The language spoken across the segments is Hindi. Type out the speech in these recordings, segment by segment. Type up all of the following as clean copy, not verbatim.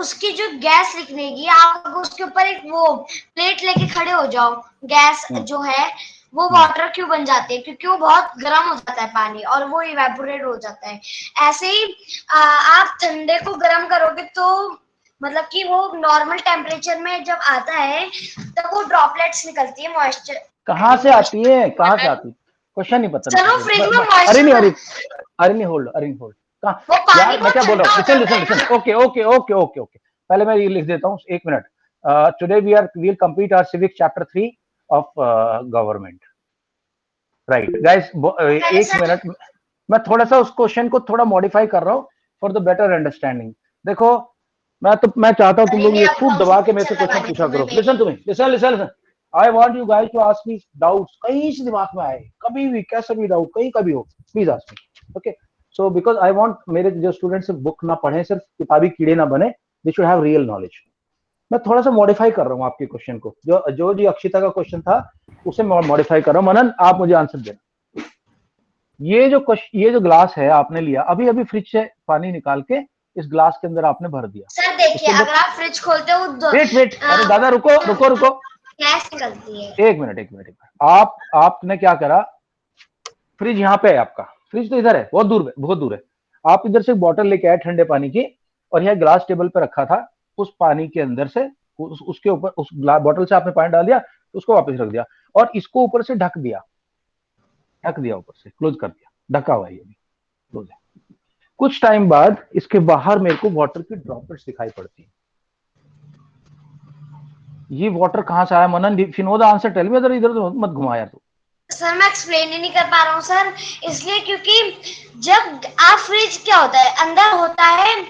उसकी जो गैस निकलेगी, आप उसके ऊपर एक वो प्लेट लेके खड़े हो जाओ, गैस जो है वो वाटर क्यों बन जाती है, क्योंकि वो बहुत गर्म हो जाता है पानी और वो इवेपोरेट हो जाता है। ऐसे ही आप ठंडे को गर्म करोगे तो मतलब कि वो नॉर्मल टेम्परेचर में जब आता है तब वो ड्रॉपलेट्स निकलती है मॉइस्चर। कहाँ से आती है, कहाँ से आती है? क्वेश्चन नहीं पता। चलो फ्रिज में अरे नहीं, मॉइस्चर होल्ड वो पानी यार, मैं क्या बोल रहा हूँ, ठंडा हो लिसन, जाता है ना। Okay okay okay okay okay, पहले मैं ये लिख देता हूँ, एक minute. Today we'll complete our civic chapter 3 of government, right guys. एक मिनट, मैं थोड़ा सा उस क्वेश्चन को थोड़ा मॉडिफाई कर रहा हूँ फॉर द बेटर अंडरस्टैंडिंग। देखो, मैं चाहता हूँ तुम लोग ये खूब दबा के मेरे से क्वेश्चन पूछा करो। Listen to me, listen listen, I want you guys to ask me doubts, कहीं से दिमाग में आए, कभी भी कैसा भी डाउट कहीं कभी हो, please ask me, okay. So because I want मेरे जो स्टूडेंट्स बुक ना पढ़े, सिर्फ किताबी कीड़े ना बने, they should have real knowledge. मैं थोड़ा सा मॉडिफाई कर रहा हूँ आपके क्वेश्चन को, जो अक्षिता का क्वेश्चन था उसे मॉडिफाई कर रहा हूँ। मनन, आप मुझे आंसर देना। ये जो ग्लास है आपने लिया, अभी अभी फ्रिज से पानी निकाल के इस ग्लास के अंदर आपने भर दिया। सर देखिए, अगर आप फ्रिज खोलते हो वेट, अरे दादा रुको रुको रुको, गैस निकलती है। एक मिनट। आपने क्या करा, फ्रिज यहाँ पे है आपका, फ्रिज तो इधर है, बहुत दूर है। आप इधर से बॉटल लेके आए ठंडे पानी की, और यह ग्लास टेबल पे रखा था, उस पानी के अंदर से उसके ऊपर उस बॉटल से आपने पानी डाल दिया, उसको वापस रख दिया, और इसको ऊपर से ढक दिया, ऊपर से क्लोज कर दिया, ढका हुआ है ये भी, क्लोज है। कुछ टाइम बाद इसके बाहर मेरे को वाटर की ड्रॉपलेट्स दिखाई पड़ती है। ये वाटर कहां से आया? Manan, if you know the answer tell me, इधर इधर मत घुमा यार तू। सर मैं एक्सप्लेन ही नहीं कर पा रहा हूँ सर, इसलिए क्योंकि जब आप फ्रिज क्या होता है, अंदर होता है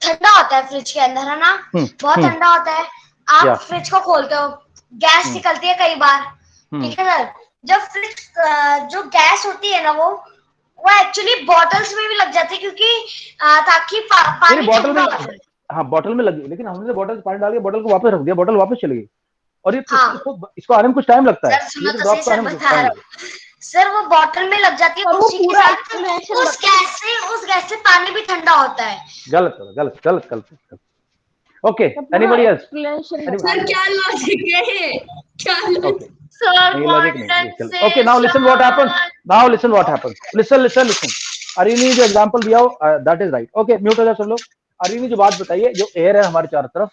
ठंडा होता है, फ्रिज के अंदर है ना, बहुत ठंडा होता है। आप फ्रिज को खोलते हो, गैस निकलती है कई बार, ठीक है सर। जब फ्रिज जो गैस होती है ना, वो एक्चुअली बॉटल्स में भी लग जाती है, क्योंकि ताकि पानी ठंडा हो जाए। हाँ, बॉटल में लगी, लेकिन हमने बॉटल से पानी डाल के बॉटल को वापस रख दिया, बॉटल वापस चली गई, और ये इसको आने में कुछ टाइम लगता है। सर सुनो तो सही, सर बता रहा हूँ सर, वो बॉटल में लग जाती है, उसी के साथ उस गैस से पानी भी ठंडा होता है। गलत। Okay, anybody else? सर क्या लॉजिक है, क्या ओके सर, लॉजिक नहीं। Okay, now listen what happens, listen. Arini जो एग्जांपल दिया हो, that is right. Okay, mute हो जाओ सब लोग। अरिनी जो बात बताइए, जो एयर है हमारे चारों तरफ,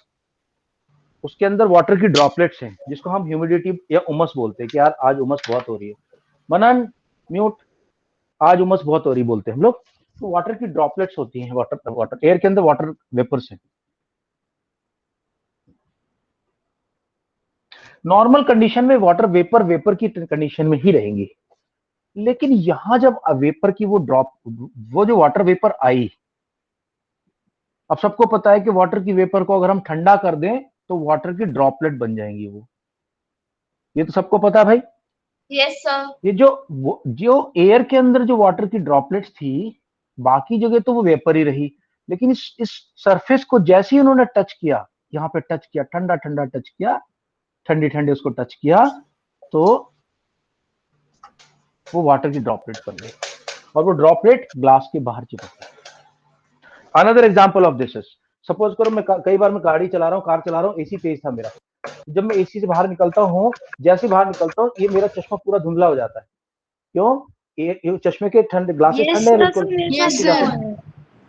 उसके अंदर वाटर की ड्रॉपलेट्स हैं, जिसको हम ह्यूमिडिटी या उमस बोलते हैं, कि यार आज उमस बहुत हो रही है। मनन, म्यूट। आज उमस बहुत हो रही बोलते हैं हम लोग, तो वाटर की ड्रॉपलेट्स होती हैं, वाटर एयर के अंदर वाटर वेपर्स हैं। नॉर्मल कंडीशन में वाटर वेपर की कंडीशन में ही रहेंगी, लेकिन यहां जब वेपर की वो जो वाटर वेपर आई, अब सबको पता है कि वाटर की वेपर को अगर हम ठंडा कर दें तो वाटर की ड्रॉपलेट बन जाएंगी वो, ये तो सबको पता है भाई। Yes sir. ये जो एयर के अंदर जो वाटर की ड्रॉपलेट्स थी, बाकी जगह तो वो वेपर ही रही, लेकिन इस सरफेस को जैसे ही उन्होंने टच किया, यहाँ पे टच किया, ठंडा टच किया, ठंडी उसको टच किया, तो वो वाटर की ड्रॉपलेट बन गई, और वो ड्रॉपलेट ग्लास के बाहर चिपक गई। Another example of this is, suppose करो मैं कई बार मैं गाड़ी चला रहा हूँ, कार चला रहा हूँ, एसी तेज था मेरा, जब मैं एसी से बाहर निकलता हूँ, जैसे बाहर निकलता हूँ, ये मेरा चश्मा पूरा धुंधला हो जाता है। क्यों? ये चश्मे के ठंडे ग्लासेस ठंडे हैं बिल्कुल,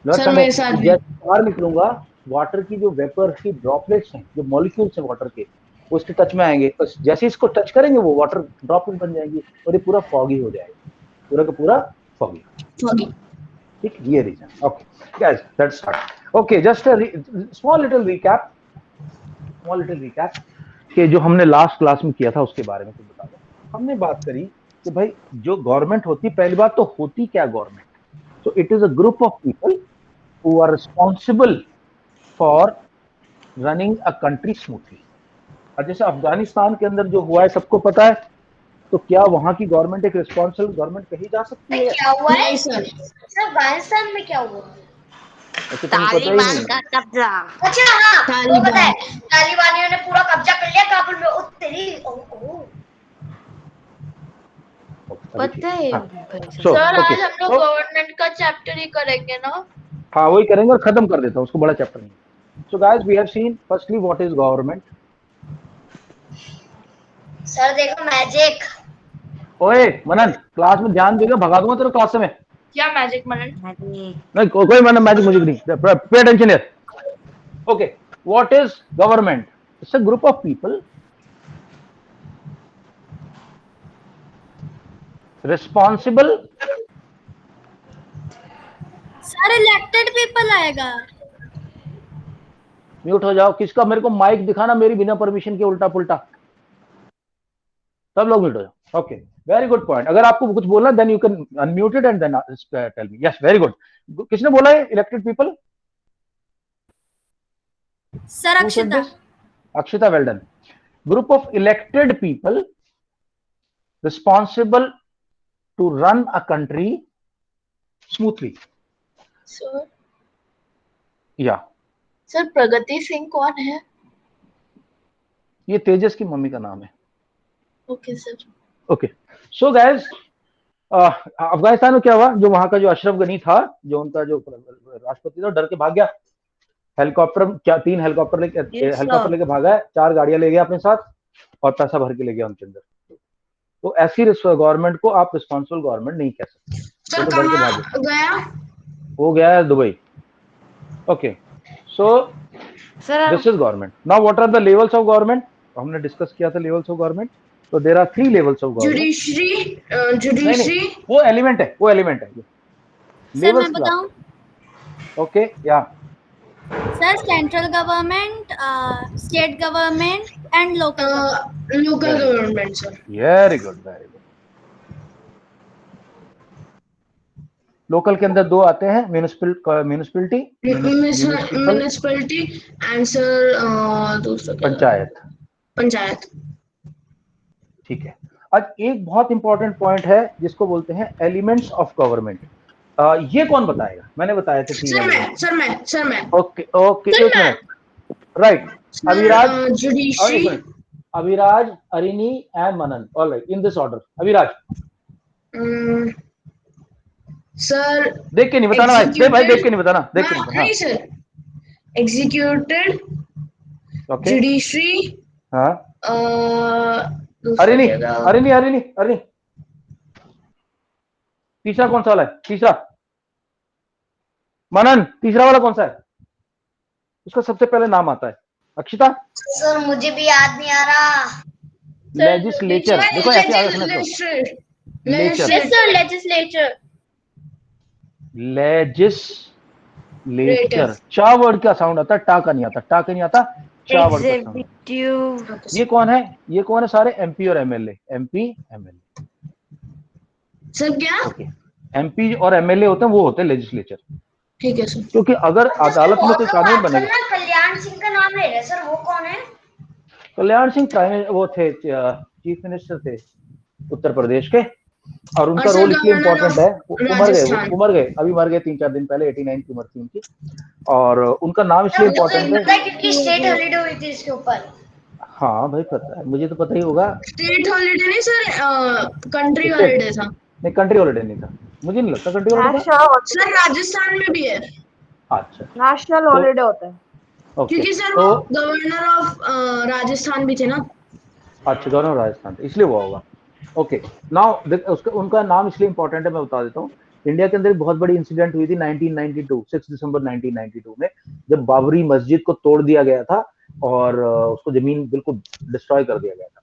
जैसे बाहर निकलूंगा, वाटर की जो वेपर की ड्रॉपलेट्स हैं, जो मॉलिक्यूल्स हैं वाटर के, वो इसके टच में आएंगे, तो जैसे इसको टच करेंगे वो वाटर ड्रॉपलेट बन जाएंगी, और ये पूरा फॉगी हो जाएगा, पूरा का पूरा फॉगी। ठीक, ये region. Okay guys, let's start. Okay, just a small little recap कि जो हमने लास्ट क्लास में किया था उसके बारे में कुछ बता दो। हमने बात करी कि भाई जो गवर्नमेंट होती, पहली बात तो होती क्या government? So it is a group of people who are responsible for running a country smoothly. और जैसे अफगानिस्तान के अंदर जो हुआ है सबको पता है, तो क्या वहां की गवर्नमेंट एक रिस्पॉन्सिबल गवर्नमेंट कही जा सकती है? क्या हुआ है सर? अफगानिस्तान में क्या हुआ? तालिबान का कब्जा। अच्छा हाँ, वो पता है, तालिबानियों ने पूरा कब्जा कर लिया काबुल में। पता है सर, आज हम लोग गवर्नमेंट का चैप्टर ही करेंगे ना? हाँ, वही करेंगे, और खत्म कर देता हूँ उसको, बड़ा चैप्टर नहीं। So guys, we have seen firstly what is government. Sir देखो मैजिक। ओए मनन, क्लास में ध्यान देगा, भगा दूंगा तेरे क्लास से मैं। क्या मैजिक मनन? नहीं, कोई मनन मैजिक मुझे नहीं। Pay attention here. Okay, what is government? It's a group of people responsible. Sir elected people आएगा। म्यूट हो जाओ। किसका मेरे को माइक दिखाना मेरी बिना परमिशन के उल्टा पुल्टा। सब लोग म्यूट हो जाओ। Okay, very good point. अगर आपको कुछ बोलना then you can unmute it and then tell me. Yes, very good. किसने बोला है elected people? Sir Akshita. Akshita, well done. Group of elected people responsible to run a country smoothly. Sir Yeah. Sir Pragati Singh कौन है? ये तेजस की मम्मी का नाम है। Okay sir. Okay, so guys, Afghanistan में क्या हुआ, जो वहां का जो अशरफ गनी था, जो उनका जो राष्ट्रपति था, डर के भाग गया। हेलीकॉप्टर, क्या 3 हेलीकॉप्टर लेके भागा है, 4 गाड़ियां ले गया अपने साथ और पैसा भर के ले गया उनके अंदर। तो ऐसी गवर्नमेंट को आप रिस्पॉन्सिबल गवर्नमेंट नहीं कह सकते। सर कहाँ गया? हो गया है Dubai. Okay, so this is government. Now what are the levels of government? हमने डिस्कस किया था लेवल्स ऑफ गवर्नमेंट। तो there are 3 levels of government. Judiciary वो एलिमेंट है, सर मैं बताऊं? ओके, या sir central government, state government and local government sir. Very good, very good. Local के अंदर 2 आते हैं, म्यूनिसिपैलिटी एंड सर दूसरा पंचायत। ठीक है। अब एक बहुत इंपॉर्टेंट पॉइंट है जिसको बोलते हैं एलिमेंट्स ऑफ गवर्नमेंट। ये कौन बताएगा? मैंने बताया था 3। सर मैं। ओके, एक minute. Right, Aviraj, Arini and Manan. Alright, in this order. Aviraj sir देख के नहीं बताना भाई, देख के नहीं बताना, नहीं सर। एग्जीक्यूटिव, जुडिशरी, हाँ, अरिनी। तीसरा कौन सा वाला है? तीसरा मनन, तीसरा वाला कौन सा है? उसका सबसे पहले नाम आता है। अक्षिता? सर मुझे भी याद नहीं आ रहा। लेजिस्लेचर। देखो ऐसे आगे सुनो। लेजिस्लेचर। चा वर्ड का साउंड आता है, टा का नहीं आता। चा वर्ड का साउंड। ये कौन है? सारे एमपी और एमएलए। सर क्या? एमपी और एमएलए होते हैं, वो होते हैं लेजिस्लेचर। ठीक है सर। क्योंकि अगर अदालत में कोई कानून बनेगा। कल्याण सिंह का नाम ले रहे सर, वो कौन है? कल्याण सिंह वो थे चीफ मिनिस्टर थे उत्तर प्रदेश के, और उनका रोल इसलिए इम्पोर्टेंट है, वो मर गए अभी मर गए 3-4 दिन पहले। 89 की उम्र थी उनकी, और उनका नाम इसलिए इम्पोर्टेंट है क्योंकि स्टेट हॉलीडे हुई थी इसके ऊपर। हाँ भाई, पता है, मुझे तो पता ही होगा। स्टेट हॉलीडे नहीं सर, कंट्री हॉलीडे था। नहीं, कंट्री हॉलीडे नहीं था, मुझे नहीं लगता कंट्री हॉलीडे था। सर राजस्थान में भी है। अच्छा, नेशनल हॉलीडे होता है। क्योंकि सर वो गवर्नर ऑफ राजस्थान भी थे ना। अच्छा, गवर्नर राजस्थान, इसलिए वो होगा। ओके, नाउ उनका नाम इसलिए इंपॉर्टेंट है, मैं बता देता हूँ। इंडिया के अंदर एक बहुत बड़ी इंसिडेंट हुई थी 1992, 6 दिसंबर 1992 में, जब बाबरी मस्जिद को तोड़ दिया गया था और उसको जमीन बिल्कुल डिस्ट्रॉय कर दिया गया था।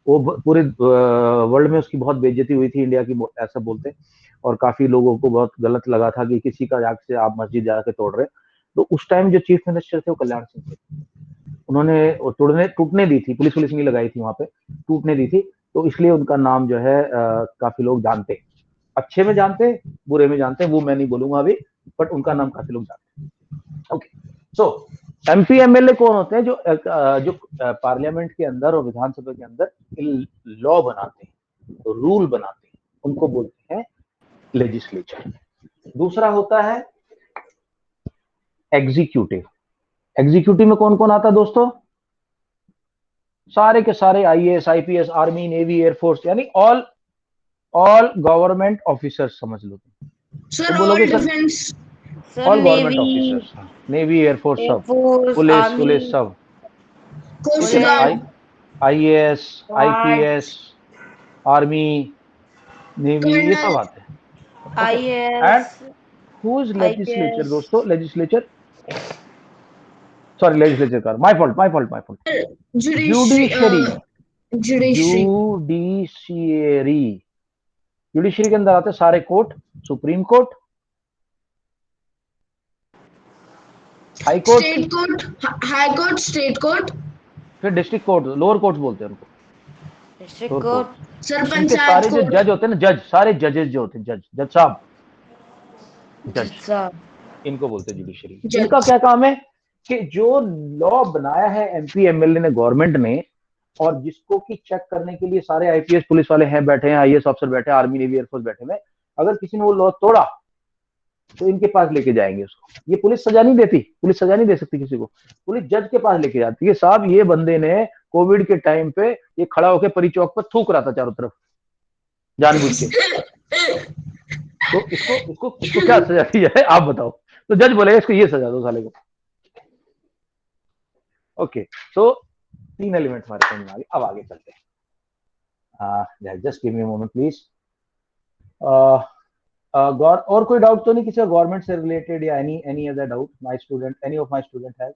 वो पूरे वर्ल्ड में उसकी बहुत बेइज्जती हुई थी, इंडिया की, ऐसा बोलते हैं। और काफी लोगों को बहुत गलत लगा था कि किसी का जाग से आप मस्जिद जाके तोड़ रहे। तो उस टाइम जो चीफ मिनिस्टर थे वो कल्याण सिंह थे। उन्होंने टूटने दी थी, पुलिस नहीं लगाई थी वहां पे, टूटने दी थी। तो इसलिए उनका नाम जो है काफी लोग जानते, अच्छे में जानते, बुरे में जानते, वो मैं नहीं बोलूंगा अभी, बट उनका नाम काफी लोग जानते। ओके, सो एमपी एमएलए कौन होते हैं? जो पार्लियामेंट के अंदर और विधानसभा के अंदर लॉ बनाते हैं, रूल बनाते हैं, उनको बोलते हैं लेजिस्लेचर। दूसरा होता है एग्जीक्यूटिव। एग्जीक्यूटिव में कौन कौन आता है दोस्तों? सारे के सारे IAS, IPS, army, navy, air force, यानी ऑल गवर्नमेंट ऑफिसर्स समझ लो। Sir all defence all government officers, navy, air force सब, पुलिस सब, कोस्ट ठीक है, guard, IAS, IPS, army, navy, ये सब कर्नल, आते हैं। Okay, and who is legislature दोस्तों? लेजिस्लेचर, सॉरी लेजिस्लेचर कर, my fault, judiciary, judiciary, judiciary के अंदर आते हैं सारे court, supreme court, high court, state court, high court, state court, फिर डिस्ट्रिक्ट कोर्ट, लोअर कोर्ट्स बोलते हैं उनको, district lower court, court. Sir इनके पंचायत सारे जो कोर्ट, जज होते हैं ना, जज, सारे जजेस जो होते हैं, जज साहब, जज, इनको बोलते हैं जुडिशरी। इनका जज, क्या काम है कि जो लॉ बनाया है MP MLA ने, गवर्नमेंट ने, और जिसको कि चेक करने के लिए सारे IPS पुलिस वाले हैं बैठे हैं, IAS ऑफिसर बैठे हैं, आर्मी, नेवी, एयरफोर्स बैठे हैं, अगर किसी ने वो लॉ तोड़ा तो इनके पास लेके जाएंगे उसको। ये पुलिस सजा नहीं देती, पुलिस सजा नहीं दे सकती किसी को, पुलिस जज के पास लेके जाती है। साहब ये बंदे ने कोविड के टाइम पे ये खड़ा होकर परी चौक पर थूक रहा था चारों तरफ जानबूझ के, तो इसको क्या सजा दी जाए आप बताओ? तो जज बोलेगा इसको ये सजा दो साले को। ओके, तो 3 एलिमेंट हमारे समझ में आ गए, अब आगे चलते हैं। Just give me moment please. और कोई डाउट तो नहीं किसी का गवर्नमेंट से रिलेटेड या any other doubt my student, any of my student have?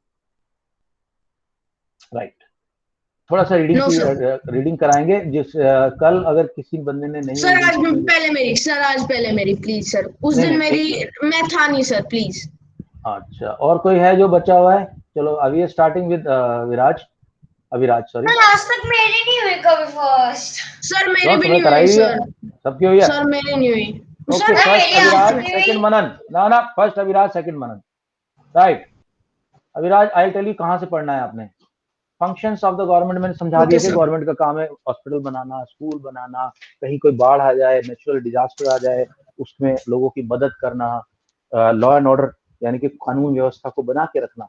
Right, थोड़ा सा नो सर, रीडिंग कराएंगे जिस कल अगर किसी बंदे ने नहीं सर आज रीडिंग पहले मेरी प्लीज सर, उस नहीं दिन नहीं मेरी मैं था नहीं सर, प्लीज। अच्छा, और कोई है जो बचा हुआ है? चलो अभी स्टार्टिंग विद अविराज सॉरी। आज तक मेरी नहीं हुई कभी फर्स्ट। सर मेरी कौन भी तुम्हें नहीं कराई हुई हुई है? सर, सबकी हुई है? सर मेरी नहीं हुई ओके, सर। फर्स्ट मेरी आज अविराज, तक नहीं सेकंड हुई। मनन। ना first Aviraj, second Manan. Right Aviraj, I tell you कहां से पढ़ना है आपने। फंक्शंस ऑफ द गवर्नमेंट मैंने समझा दिए ओके थे। सर, गवर्नमेंट का काम है हॉस्पिटल बनाना, स्कूल बनाना, कहीं कोई बाढ़ आ जाए, नेचुरल डिजास्टर आ जाए, उसमें लोगों की मदद करना, लॉ एंड ऑर्डर यानी कि कानून व्यवस्था को बना के रखना,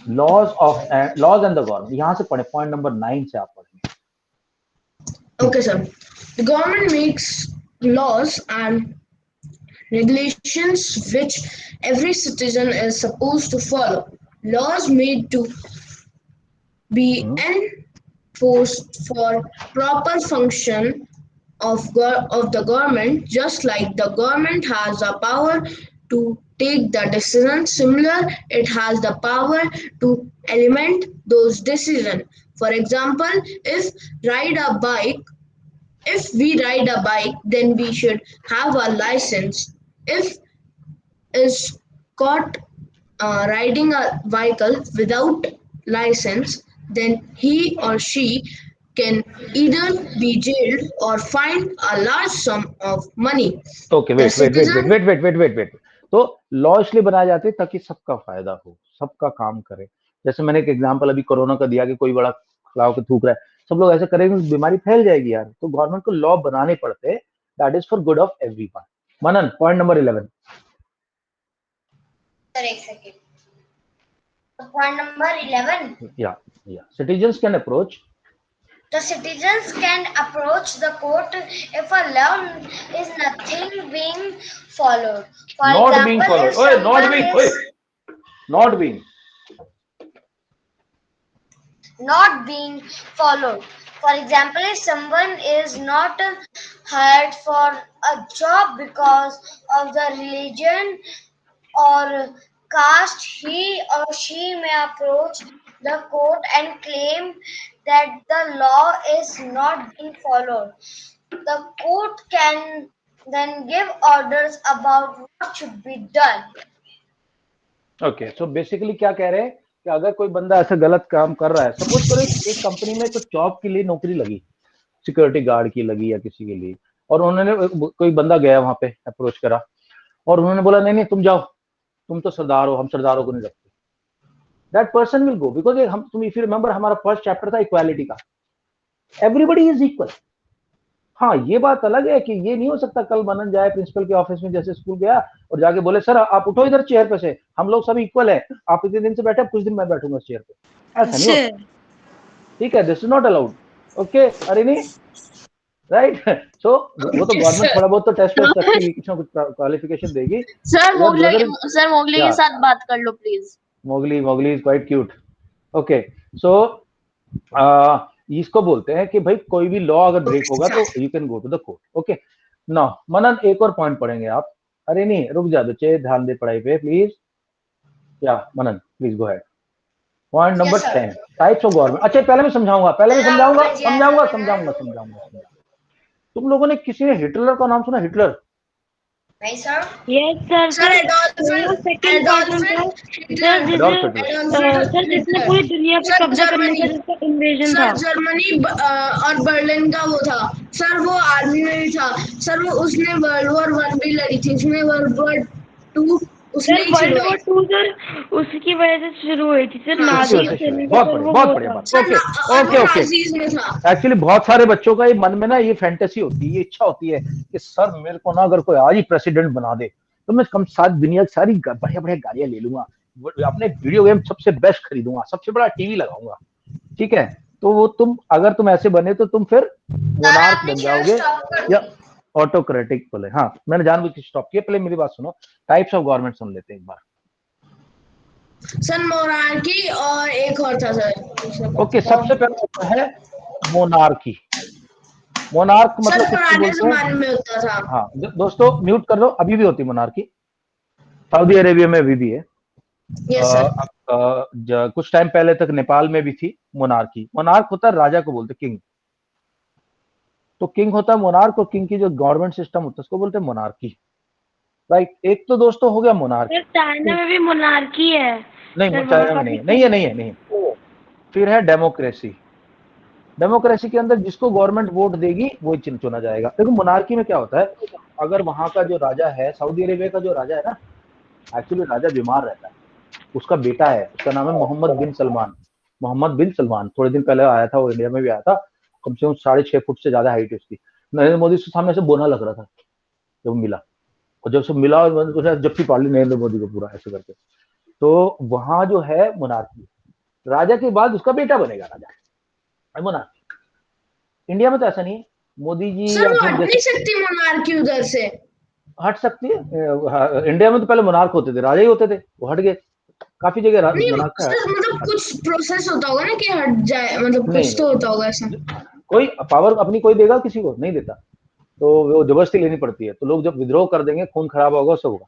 लॉज एंड द गवर्नमेंट। यहां से पढ़े, पॉइंट नंबर 9 से आप पढ़ेंगे। okay sir. The government makes laws and regulations which every citizen is supposed to follow. Laws made to be enforced for proper function of the government, just like the government has the power to take the decision, similar it has the power to implement those decisions. For example, if we ride a bike, then we should have a license. If is caught riding a vehicle without license, then he or she can either be jailed or fined a large sum of money. Okay, The citizen wait. तो लॉ इसलिए बनाए जाते हैं ताकि सबका फायदा हो, सबका काम करे। जैसे मैंने एक एग्जांपल अभी कोरोना का दिया कि कोई बड़ा खिलाव के थूक रहा है, सब लोग ऐसे करेंगे बीमारी फैल जाएगी यार। तो गवर्नमेंट को लॉ बनाने पड़ते हैं, that is for good of everyone. Manan, point number 11। Sir एक सेकंड। Point number 11। या citizens can approach, The citizens can approach the court if a law is nothing being followed. For not being example, followed, if ओए someone is not being not being followed. For example, if someone is not hired for a job because of the religion or caste, he or she may approach the court and claim that the law is not being followed. The court can then give orders about what should be done. Okay, so basically क्या कह रहे हैं कि अगर कोई बंदा ऐसा गलत काम कर रहा है, सपोज करो एक कंपनी में कुछ जॉब के लिए नौकरी लगी, सिक्योरिटी गार्ड की लगी या किसी के लिए, और उन्होंने कोई बंदा गया वहां पे अप्रोच करा और उन्होंने बोला नहीं तुम जाओ, तुम तो सरदार हो, हम सरदारों को नहीं रखते। That person will go because हम, तुम इफ यू रिमेंबर हमारा फर्स्ट चैप्टर था इक्वालिटी का, एवरीबडी इज इक्वल। हाँ ये बात अलग है कि ये नहीं हो सकता कल मनन जाए प्रिंसिपल के ऑफिस में, जैसे स्कूल गया और जाके बोले सर आप उठो इधर चेयर पे से, हम लोग सब इक्वल है, आप इतने दिन से बैठे, कुछ दिन मैं बैठूंगा चेयर पे, ऐसा नहीं होता। ठीक है, this is not allowed. Okay, अरे नहीं राइट। सो वो तो गवर्नमेंट थोड़ा बहुत तो टेस्ट वेस्ट रखेगी, कुछ ना कुछ क्वालिफिकेशन देगी। सर ब्रदर, सर मोगली के या साथ बात कर लो please. Mowgli is quite cute. Okay, so इसको बोलते हैं कि भाई कोई भी लॉ अगर ब्रेक होगा तो you can go to the court. Okay, now Manan एक और पॉइंट पढ़ेंगे आप। अरे नहीं, रुक जा बच्चे, ध्यान दे पढ़ाई पे प्लीज। या Manan please go head. Point number 10, types of government. अच्छा पहले मैं समझाऊंगा, तुम लोगों ने किसी ने हिटलर का नाम सुना? हिटलर? नहीं सर। Yes sir. सर वो सेकंड पर्सन था सर, एडोल्फ हिटलर। सर जिसने पूरी दुनिया पे सर कब्जा करने का जिसका इन्वेजन था। सर जर्मनी और बर्लिन का वो था सर, वो आर्मी में भी था सर, वो उसने वर्ल्ड वॉर 1 भी लड़ी थी, उसने वर्ल्ड वॉर 2 उसने सर ही वर्ल्ड छिड़वाई। वॉर 2 सर उसकी वजह से शुरू हुई थी सर, हाँ उसकी नाजी वजह से सर, शुरू, करने का बहुत सर बढ़िया, वो बहुत वो बढ़िया था। बात। सर ओके और ओके वो ओके। नाजीज में था। एक्चुअली बहुत सारे बच्चों का ये मन में ना ये फैंटेसी होती है, ये इच्छा होती है कि सर मेरे को ना अगर कोई आज ही प्रेसिडेंट बना दे तो मैं कम साथ दुनिया की सारी बढ़िया बढ़िया गाड़ियां ले लूंगा, अपने वीडियो गेम सबसे बेस्ट खरीदूंगा, सबसे बड़ा टीवी लगाऊंगा। ठीक है, तो वो तुम अगर तुम ऐसे बने तो तुम फिर सर मोनार्क आपने बन चेयर जाओगे स्टॉप कर या दी। ऑटोक्रेटिक बोले। हाँ मैंने जानबूझ के स्टॉप किया, पहले मेरी बात सुनो। टाइप्स ऑफ गवर्नमेंट सुन लेते हैं एक बार। सर मोनार्की और एक और था सर। ओके, सबसे पहले होता है मोनार्की। मोनार्क सर मतलब किसको पुराने बोलते हैं? जमाने में होता था। हाँ दोस्तों म्यूट कर लो, अभी भी होती मोनार्की, सऊदी अरेबिया में अभी भी है। Yes sir. कुछ टाइम पहले तक नेपाल में भी थी मोनार्की। मोनार्क होता है राजा को बोलते किंग, तो किंग होता है मोनार्क, और किंग की जो गवर्नमेंट सिस्टम होता है उसको बोलते हैं मोनार्की। राइट, एक तो दोस्तों हो गया सर मोनार्की। चाइना में भी मोनार्की है नहीं, सर, वहाँ चाइना का में नहीं भी है, नहीं है। फिर है डेमोक्रेसी। डेमोक्रेसी के अंदर जिसको गवर्नमेंट वोट देगी वो चुना जाएगा। देखो मोनार्की में क्या होता है, अगर वहां का जो राजा है, सऊदी अरेबिया का जो राजा है ना, एक्चुअली राजा बीमार रहता है, उसका बेटा है, उसका नाम है मोहम्मद बिन सलमान। मोहम्मद बिन सलमान थोड़े दिन पहले आया था, वो इंडिया में भी आया था, कम से कम 6.5 फुट से ज्यादा हाइट है उसकी। नरेंद्र मोदी के सामने से बोना लग रहा था जब मिला, और जब से मिला और जब पाल ली नरेंद्र मोदी को पूरा ऐसे करके। तो वहां जो है मोनार्की, राजा के बाद उसका बेटा बनेगा राजा, मोनार्की। इंडिया में तो ऐसा नहीं है, मोदी जी सर या वो फिर हट जैसे नहीं सकती मोनार्की उधर से। हट सकती है। इंडिया में तो पहले मोनार्क होते थे, राजा ही होते थे, वो हट गए। काफी जगह नहीं मोनार्क का सर, मतलब कुछ प्रोसेस होता होगा ना कि हट जाए, मतलब नहीं कुछ तो होता होगा ऐसा। नहीं, कोई पावर अपनी कोई देगा किसी को? नहीं देता, तो वो जबरदस्ती लेनी पड़ती है। तो लोग जब विद्रोह कर देंगे, खून खराब होगा, सब होगा।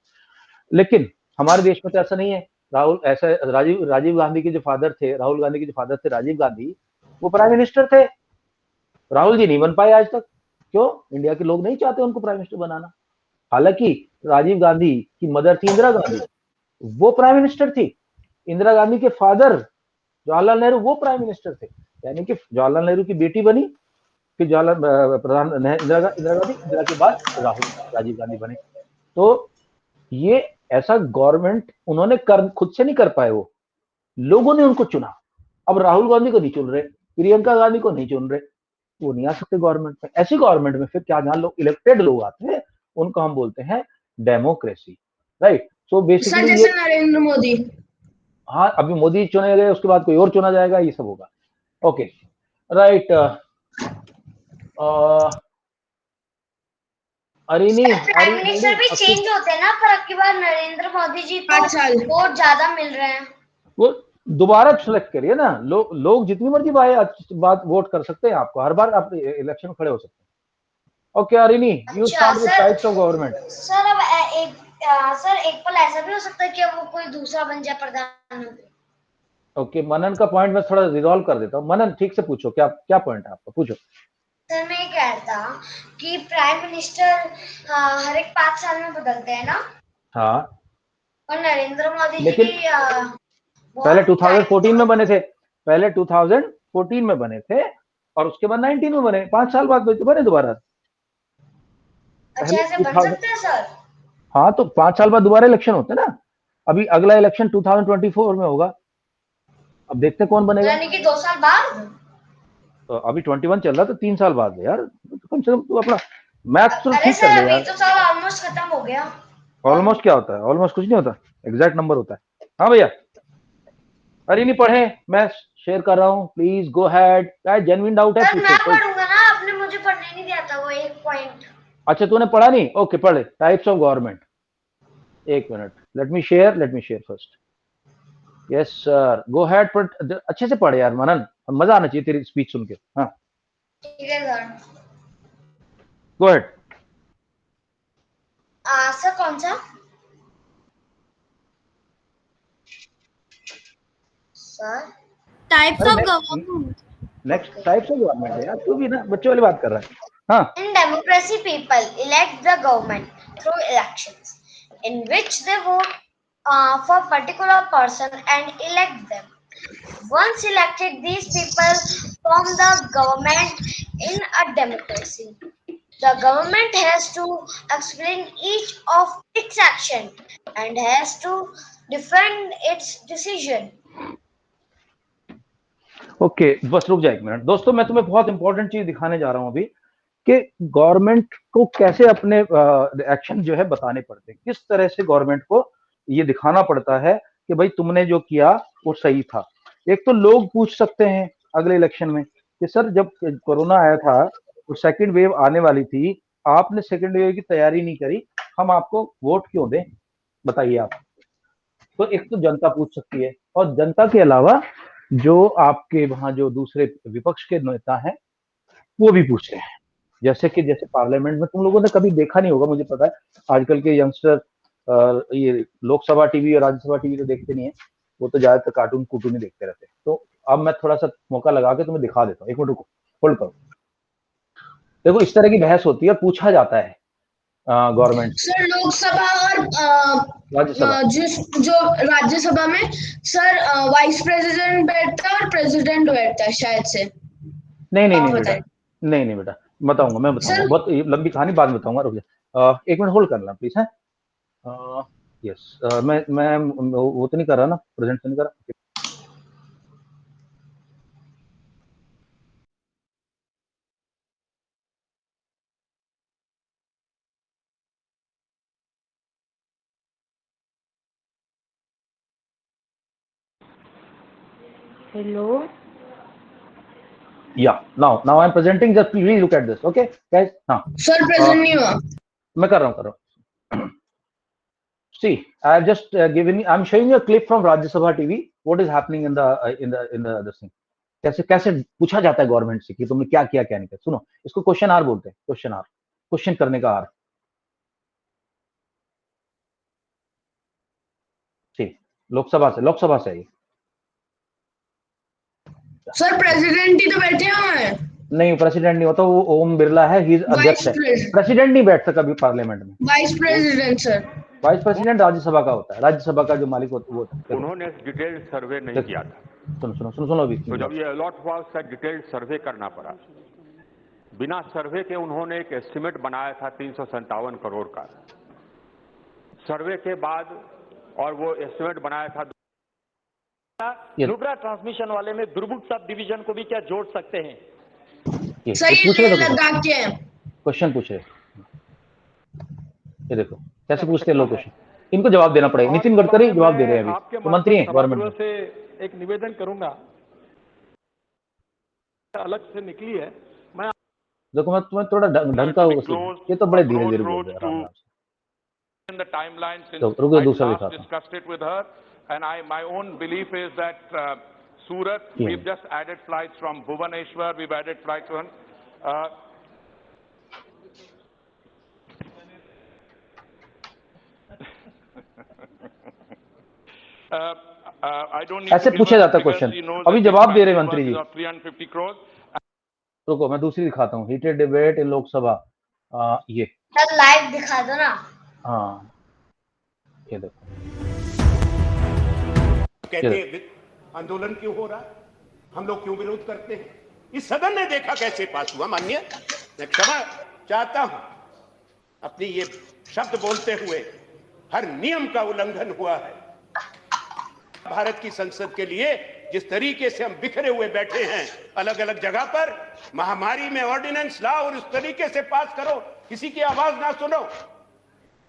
लेकिन हमारे देश में तो ऐसा नहीं है। राहुल ऐसा राजीव गांधी के जो फादर थे, राहुल गांधी के जो फादर थे राजीव गांधी, वो प्राइम मिनिस्टर थे। राहुल जी नहीं बन पाए आज तक। क्यों? इंडिया के लोग नहीं चाहते उनको प्राइम मिनिस्टर बनाना। हालांकि राजीव गांधी की मदर थी इंदिरा गांधी, वो प्राइम मिनिस्टर थी। इंदिरा गांधी के फादर जवाहरलाल नेहरू वो प्राइम मिनिस्टर थे। यानी कि जवाहरलाल नेहरू की बेटी बनी, फिर जवाहरलाल प्रधान इंदिरा गांधी, इंदिरा के बाद राजीव गांधी बने। तो ये ऐसा गवर्नमेंट उन्होंने कर खुद से नहीं कर पाए, वो लोगों ने उनको चुना। अब राहुल गांधी को नहीं चुन रहे, प्रियंका गांधी को नहीं चुन रहे, वो नहीं आ सकते गवर्नमेंट में। ऐसी गवर्नमेंट में फिर क्या, जहां लोग इलेक्टेड लोग आते हैं उनको हम बोलते हैं democracy. Right, so sir basically ये, जैसे नरेंद्र मोदी। हाँ अभी मोदी चुने गए, उसके बाद कोई और चुना जाएगा, ये सब होगा। Okay right. Arini, sir are prime you minister ready? भी चेंज होते हैं ना, पर अब की बार नरेंद्र मोदी जी तो 8 साल। वोट ज्यादा मिल रहे हैं। वो दोबारा सेलेक्ट करिए ना, लोग जितनी मर्जी बात वोट कर सकते हैं आपको, हर बार आप इलेक्शन खड़े हो सकते हैं। ओके अरिनी, यू अच्छा start with sir. Types of government. Sir अब सर एक पल ऐसा भी हो सकता है कि वो कोई दूसरा बन जाए प्रधानमंत्री। ओके, मनन का पॉइंट मैं थोड़ा रिजॉल्व कर देता हूँ। मनन ठीक से पूछो, क्या क्या पॉइंट है आपका, पूछो। सर मैं ये कह रहा था कि प्राइम मिनिस्टर हर एक 5 साल में बदलते हैं ना, हाँ, और नरेंद्र मोदी जी लेकिन पहले बहुत टाइम 2014 में बने थे, पहले 2014 में बने थे, और उसके बाद 19 में बने, 5 साल बाद बने दोबारा। अच्छा पहले ऐसे बन 2000, सकते हैं सर। हाँ तो 5 साल बाद दोबारा इलेक्शन होते हैं ना। अभी अगला इलेक्शन 2024 में होगा, अब देखते हैं कौन बनेगा। यानी कि 2 साल बाद। तो अभी 21 चल रहा, तो 3 साल बाद है यार, तो कम से कम तू अपना मैथ तो अरे ठीक कर सर ले अभी यार। तो साल ऑलमोस्ट खत्म हो गया। ऑलमोस्ट क्या होता है? ऑलमोस्ट कुछ नहीं होता, एग्जैक्ट नंबर होता है। हाँ भैया, अरे नहीं पढ़े, मैं शेयर कर रहा हूँ, प्लीज गो हैड। क्या जेन्युइन डाउट है सर मैं पूछो कोई। पढ़ूंगा ना, आपने मुझे पढ़ने नहीं दिया था point. अच्छा तूने पढ़ा नहीं? ओके पढ़ ले। Types of government. एक minute, let me share first. Yes sir, go head. पर अच्छे से पढ़ यार मनन, मजा आना चाहिए तेरी स्पीच सुन के। हाँ ठीक है सर। Go head. सर कौन सा? Sir types of government. Next types of government है यार, तू भी ना बच्चों वाली बात कर रहा है। हाँ In democracy, people elect the government through elections, in which they vote for particular person and elect them. Once elected, these people form the government in a democracy. The government has to explain each of its action and has to defend its decision. Okay बस रुक जा एक मिनट। दोस्तों मैं तुम्हें बहुत इंपॉर्टेंट चीज दिखाने जा रहा हूं अभी, कि गवर्नमेंट को कैसे अपने एक्शन जो है बताने पड़ते हैं, किस तरह से गवर्नमेंट को ये दिखाना पड़ता है कि भाई तुमने जो किया वो सही था। एक तो लोग पूछ सकते हैं अगले इलेक्शन में कि सर जब कोरोना आया था और सेकंड वेव आने वाली थी, आपने सेकंड वेव की तैयारी नहीं करी, हम आपको वोट क्यों दें, बताइए आप। तो एक तो जनता पूछ सकती है, और जनता के अलावा जो आपके वहां जो दूसरे विपक्ष के नेता हैं वो भी पूछ रहे हैं। जैसे पार्लियामेंट में तुम लोगों ने कभी देखा नहीं होगा, मुझे पता है आजकल के यंगस्टर ये लोकसभा टीवी और राज्यसभा टीवी तो देखते नहीं है, वो तो ज्यादातर कार्टून ही देखते रहते हैं। तो अब मैं थोड़ा सा मौका लगा के तुम्हें दिखा देता हूँ। एक मिनट रुको, होल्ड करो। देखो इस तरह की बहस होती है और पूछा जाता है गवर्नमेंट से। सर लोकसभा और राज्यसभा जो राज्यसभा में सर वाइस प्रेसिडेंट बैठता है और प्रेसिडेंट बैठता है शायद से। नहीं आप बेटा, बताएं। नहीं बेटा, बताऊंगा, मैं बताऊंगा, सर- बहुत लंबी कहानी बाद में बताऊंगा, रुक जा। एक मिनट होल्ड करना प्लीज है। यस मैं वो तो नहीं कर रहा ना, प्रेजेंट तो नहीं कर रहा। Hello. Yeah, now I'm presenting, just please look at this, okay guys। हाँ सर प्रेजेंट नहीं हुआ। मैं कर रहा हूँ। See, I've just I'm showing you a clip from Rajya Sabha TV, what is happening in the this thing। कैसे पूछा जाता है गवर्नमेंट से कि तुमने क्या किया क्या नहीं किया। सुनो, इसको क्वेश्चन आर बोलते हैं, क्वेश्चन करने का आर। ठीक, लोकसभा से ये। सर प्रेसिडेंट ही तो बैठे हुए हैं। नहीं, प्रेसिडेंट नहीं होता, वो ओम बिरला है, ही अध्यक्ष है। प्रेसिडेंट नहीं बैठता कभी पार्लियामेंट में। Vice president sir. Vice president Rajya Sabha का होता है, राज्यसभा का जो मालिक होता है वो होता है। उन्होंने डिटेल्ड सर्वे नहीं किया था। सुनो अभी। तो जब ये अलॉट हुआ उसका डिटेल्ड सर्वे करना पड़ा। बिना सर्वे के उन्होंने एक एस्टिमेट बनाया था 357 करोड़ का। सर्वे के बाद और वो एस्टिमेट बनाया था। नुब्रा ट्रांसमिशन वाले में दुर्बुक सब डिवीजन को भी क्या जोड़ सकते हैं? सर ये लद्दाख के हैं। क्वेश्चन पूछ रहे, ये देखो कैसे पूछते हैं लोग क्वेश्चन, इनको जवाब देना पड़ेगा। नितिन गडकरी जवाब दे रहे हैं अभी, तो मंत्री हैं गवर्नमेंट से एक निवेदन करूंगा, अलग से निकली है। मैं देखो मैं तुम्हें थोड़ा ढंग का, ये तो बड़े धीरे बोल रहे हैं। In the timeline since रुको I दूसरा last दिखाता discussed it with her, and my own belief is that Surat, Yeah. we've just added flights from Bhubaneswar, we've added flights from I don't need ऐसे to पूछा जाता है because क्वेश्चन। she knows अभी that जवाब this दे रहे हैं package मंत्री जी। was of 350 crores. रुको मैं दूसरी दिखाता हूँ, हीटेड डिबेट इन लोकसभा। ये सर लाइव दिखा दो ना। हाँ ये देखो, कहते आंदोलन क्यों हो रहा है, हम लोग क्यों विरोध करते हैं। इस सदन ने देखा कैसे पास हुआ। माननीय, मैं क्षमा चाहता हूं, अपनी ये शब्द बोलते हुए हर नियम का उल्लंघन हुआ है। भारत की संसद के लिए जिस तरीके से हम बिखरे हुए बैठे हैं अलग अलग जगह पर, महामारी में ऑर्डिनेंस लाओ और उस तरीके से पास करो, किसी की आवाज ना सुनो,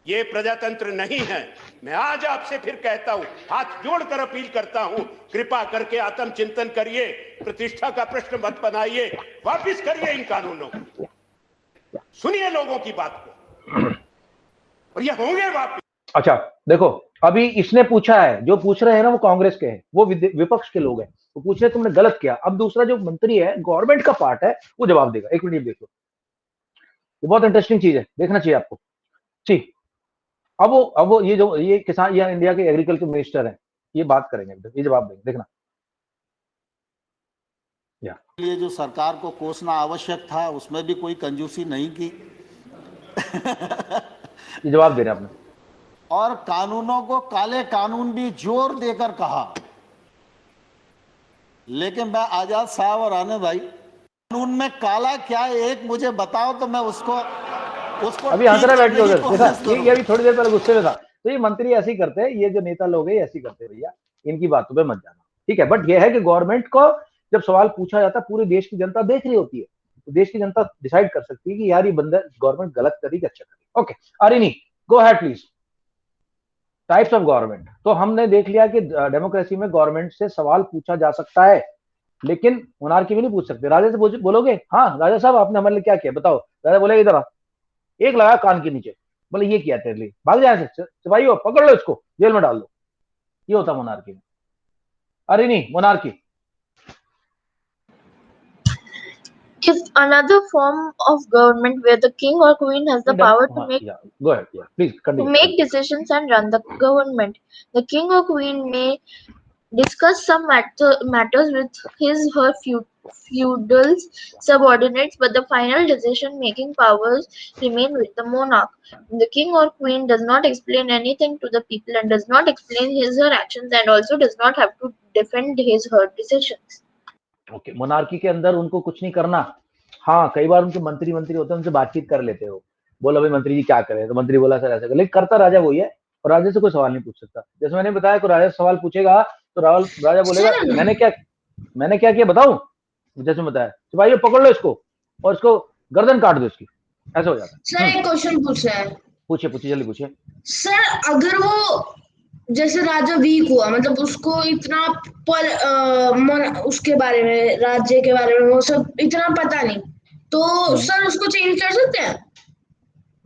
ये प्रजातंत्र नहीं है। मैं आज आपसे फिर कहता हूं, हाथ जोड़कर अपील करता हूं, कृपा करके आत्मचिंतन करिए, प्रतिष्ठा का प्रश्न मत बनाइए, वापिस करिए इन कानूनों को। सुनिए लोगों की बात को, और ये होंगे वापस। अच्छा देखो, अभी इसने पूछा है, जो पूछ रहे हैं ना वो कांग्रेस के हैं, वो विपक्ष के लोग हैं, वो पूछ रहे तुमने गलत किया। अब दूसरा जो मंत्री है, गवर्नमेंट का पार्ट है, वो जवाब देगा। एक मिनट देख लो, ये बहुत इंटरेस्टिंग चीज है, देखना चाहिए आपको। ठीक, अब वो ये किसान, ये इंडिया के एग्रीकल्चर मिनिस्टर हैं, ये बात करेंगे, ये जवाब देंगे, देखना। ये जो सरकार को कोसना आवश्यक था, उसमें भी कोई कंजूसी नहीं की। ये जवाब दे रहे हैं आपने। और कानूनों को काले कानून भी जोर देकर कहा। लेकिन मैं आजाद साहब और आने भाई, कानून में काला क्या है एक मुझे बताओ तो मैं उसको अभी हंसरा बैठ के उधर देखा, ये अभी थोड़ी देर पहले गुस्से में था। तो ये मंत्री ऐसे ही करते हैं, ये जो नेता लोग हैं ऐसे ही करते हैं भैया, इनकी बातों पे मत जाना, ठीक है। बट ये है कि गवर्नमेंट को जब सवाल पूछा जाता है, पूरे देश की जनता देख रही होती है, तो देश की जनता डिसाइड कर सकती है कि यार ये बंदा गवर्नमेंट गलत करी कि अच्छा करी। Okay Arini, go ahead please. Types of government, तो हमने देख लिया कि डेमोक्रेसी में गवर्नमेंट से सवाल पूछा जा सकता है, लेकिन मोनार्की में नहीं पूछ सकते। राजा से बोलोगे, हाँ राजा साहब आपने हमारे लिए क्या किया बताओ, राजा बोलेगा इधर आ, एक लगा कान के नीचे, बोले ये किया तेरे लिए, भाग जाए से, सिपाहियों पकड़ लो इसको, जेल में डाल दो। ये होता मोनार्की में। अरे नहीं, monarchy is another form of government where the king or queen has the power to make go ahead, yeah, please continue. decisions and run the government. The king or queen may discuss some matters with his her feudal subordinates, but the final decision making powers remain with the monarch. The king or queen does not explain anything to the people and does not explain his her actions, and also does not have to defend his her decisions. Okay, monarchy के अंदर उनको कुछ नहीं करना। हाँ, कई बार उनके मंत्री होते हैं, उनसे बातचीत कर लेते हो, बोला भाई मंत्री जी क्या करें, तो मंत्री बोला सर ऐसा कर, लेकिन करता राजा वही है, और राजा से कोई सवाल नहीं पूछ सकता। जैसे मैंने बताया, कोई राजा सवाल पूछेगा तो राजा बोलेगा मैंने क्या किया बताऊं, जैसे बताया सिपाही पकड़ लो इसको और इसको गर्दन काट दो इसकी, ऐसा हो जाता है। सर एक क्वेश्चन पूछना है। पूछिए जल्दी पूछिए। सर अगर वो जैसे राजा वीक हुआ, मतलब उसको इतना उसके बारे में, राज्य के बारे में वो सब इतना पता नहीं, तो सर उसको चेंज कर सकते हैं?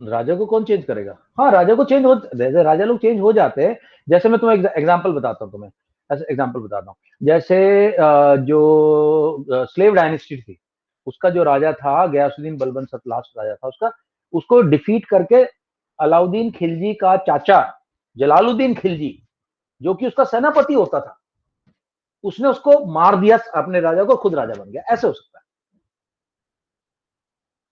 राजा को कौन चेंज करेगा? हाँ, राजा को चेंज हो, जैसे राजा लोग चेंज हो जाते हैं। जैसे मैं तुम्हें एग्जांपल बताता हूँ, तुम्हें ऐसे एग्जांपल बताता हूँ। जैसे जो स्लेव डायनेस्टी थी, उसका जो राजा था गयासुद्दीन बलबन लास्ट राजा था, उसको डिफीट करके अलाउद्दीन खिलजी का चाचा जलालुद्दीन खिलजी, जो कि उसका सेनापति होता था, उसने उसको मार दिया, अपने राजा को, खुद राजा बन गया। ऐसे हो सकता है,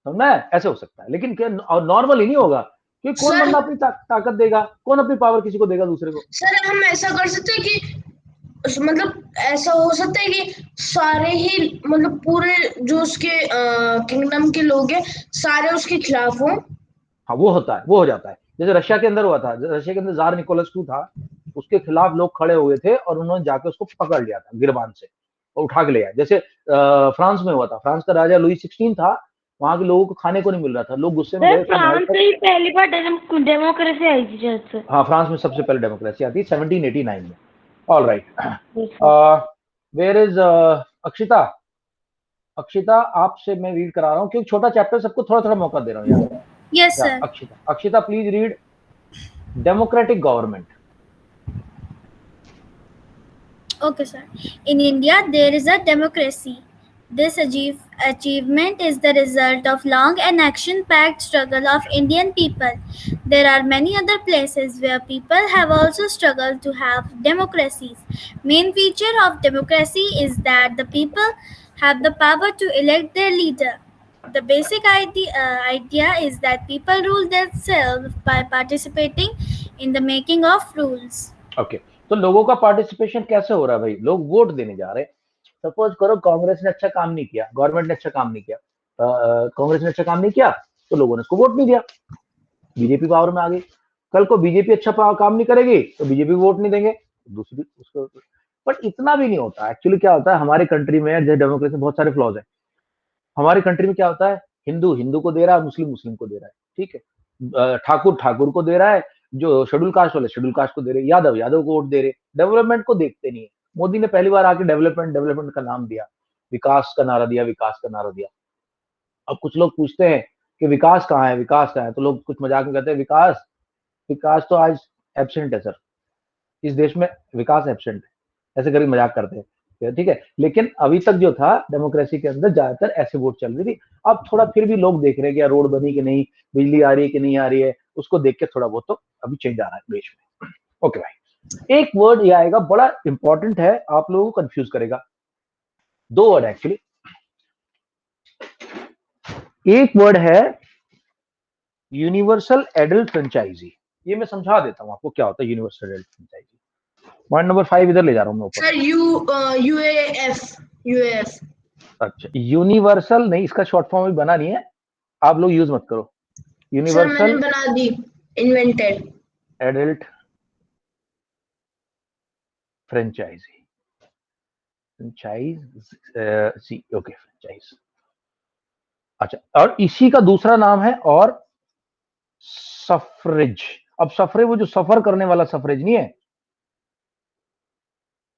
समझना है? ऐसे हो सकता है, लेकिन नॉर्मली नहीं होगा, कि कौन बंदा अपनी ताकत देगा, कौन अपनी पावर किसी को देगा दूसरे को। सर हम ऐसा कर सकते हैं कि मतलब ऐसा हो सकता है कि सारे ही, मतलब पूरे जो उसके किंगडम के लोग हैं सारे उसके खिलाफ हों। हाँ वो होता है, वो हो जाता है। जैसे रशिया के अंदर हुआ था, रशिया के अंदर जार निकोलस II था, उसके खिलाफ लोग खड़े हुए थे और उन्होंने जाके उसको पकड़ लिया था गिरबान से और उठा के ले आया। जैसे फ्रांस में हुआ था, फ्रांस का राजा लुई 16 था, वहां के लोगों को खाने को नहीं मिल रहा था, लोग गुस्से में गए। फ्रांस में ही पहली बार डेमोक्रेसी आई थी शायद। हाँ, फ्रांस में सबसे पहले डेमोक्रेसी आती 1789 में। All right, where is Akshita? Akshita, आपसे मैं रीड करा रहा हूँ क्योंकि छोटा चैप्टर, सबको थोड़ा थोड़ा मौका दे रहा हूँ यार। Yes, sir. Akshita, please read democratic government. Okay, sir. In India, there is a democracy. This achievement is the result of long and action-packed struggle of Indian people. There are many other places where people have also struggled to have democracies. Main feature of democracy is that the people have the power to elect their leader. The basic idea is that people rule themselves by participating in the making of rules. Okay, तो लोगों का पार्टिसिपेशन कैसे हो रहा है भाई? लोग वोट देने जा रहे हैं। सपोज करो कांग्रेस ने अच्छा काम नहीं किया, गवर्नमेंट ने अच्छा काम नहीं किया, कांग्रेस ने अच्छा काम नहीं किया, तो लोगों ने उसको वोट नहीं दिया, बीजेपी पावर में आ गई। कल को बीजेपी अच्छा काम नहीं करेगी तो बीजेपी वोट नहीं देंगे, दूसरी उसको। बट इतना भी नहीं होता एक्चुअली। क्या होता है हमारी कंट्री में, जैसे डेमोक्रेसी में बहुत सारे फ्लॉज है। हमारी कंट्री में क्या होता है, हिंदू को दे रहा है, मुस्लिम को दे रहा है, ठीक है, ठाकुर को दे रहा है, जो शेड्यूल कास्ट वाले शेड्यूल कास्ट को दे रहे, यादव को वोट दे रहे। डेवलपमेंट को देखते नहीं है। मोदी ने पहली बार आके डेवलपमेंट का नाम दिया, विकास का नारा दिया। अब कुछ लोग पूछते हैं कि विकास कहाँ है, विकास कहाँ है, तो लोग कुछ मजाक में कहते हैं विकास, विकास तो आज एब्सेंट है सर, इस देश में विकास एब्सेंट है, ऐसे करके मजाक करते हैं, ठीक है। लेकिन अभी तक जो था डेमोक्रेसी के अंदर ज्यादातर ऐसे वोट चल रही थी। अब थोड़ा फिर भी लोग देख रहे हैं कि यार रोड बनी कि नहीं, बिजली आ रही है कि नहीं आ रही है, उसको देख के थोड़ा बहुत तो अभी चेंज आ रहा है देश में। ओके भाई, एक वर्ड ये आएगा बड़ा इंपॉर्टेंट है, आप लोगों को कंफ्यूज करेगा। दो वर्ड एक्चुअली, एक वर्ड है यूनिवर्सल एडल्ट फ्रेंचाइजी। ये मैं समझा देता हूं आपको क्या होता है universal adult franchise. Point number 5 इधर ले जा रहा हूं मैं ऊपर। Sir UAF. अच्छा, यूनिवर्सल नहीं, इसका शॉर्ट फॉर्म भी बना नहीं है, आप लोग यूज मत करो। यूनिवर्सल मैंने बना दी, invented. Adult franchisee, franchise okay franchise. अच्छा, और इसी का दूसरा नाम है और सफरेज। अब सफरेज वो जो सफर करने वाला सफरेज नहीं है,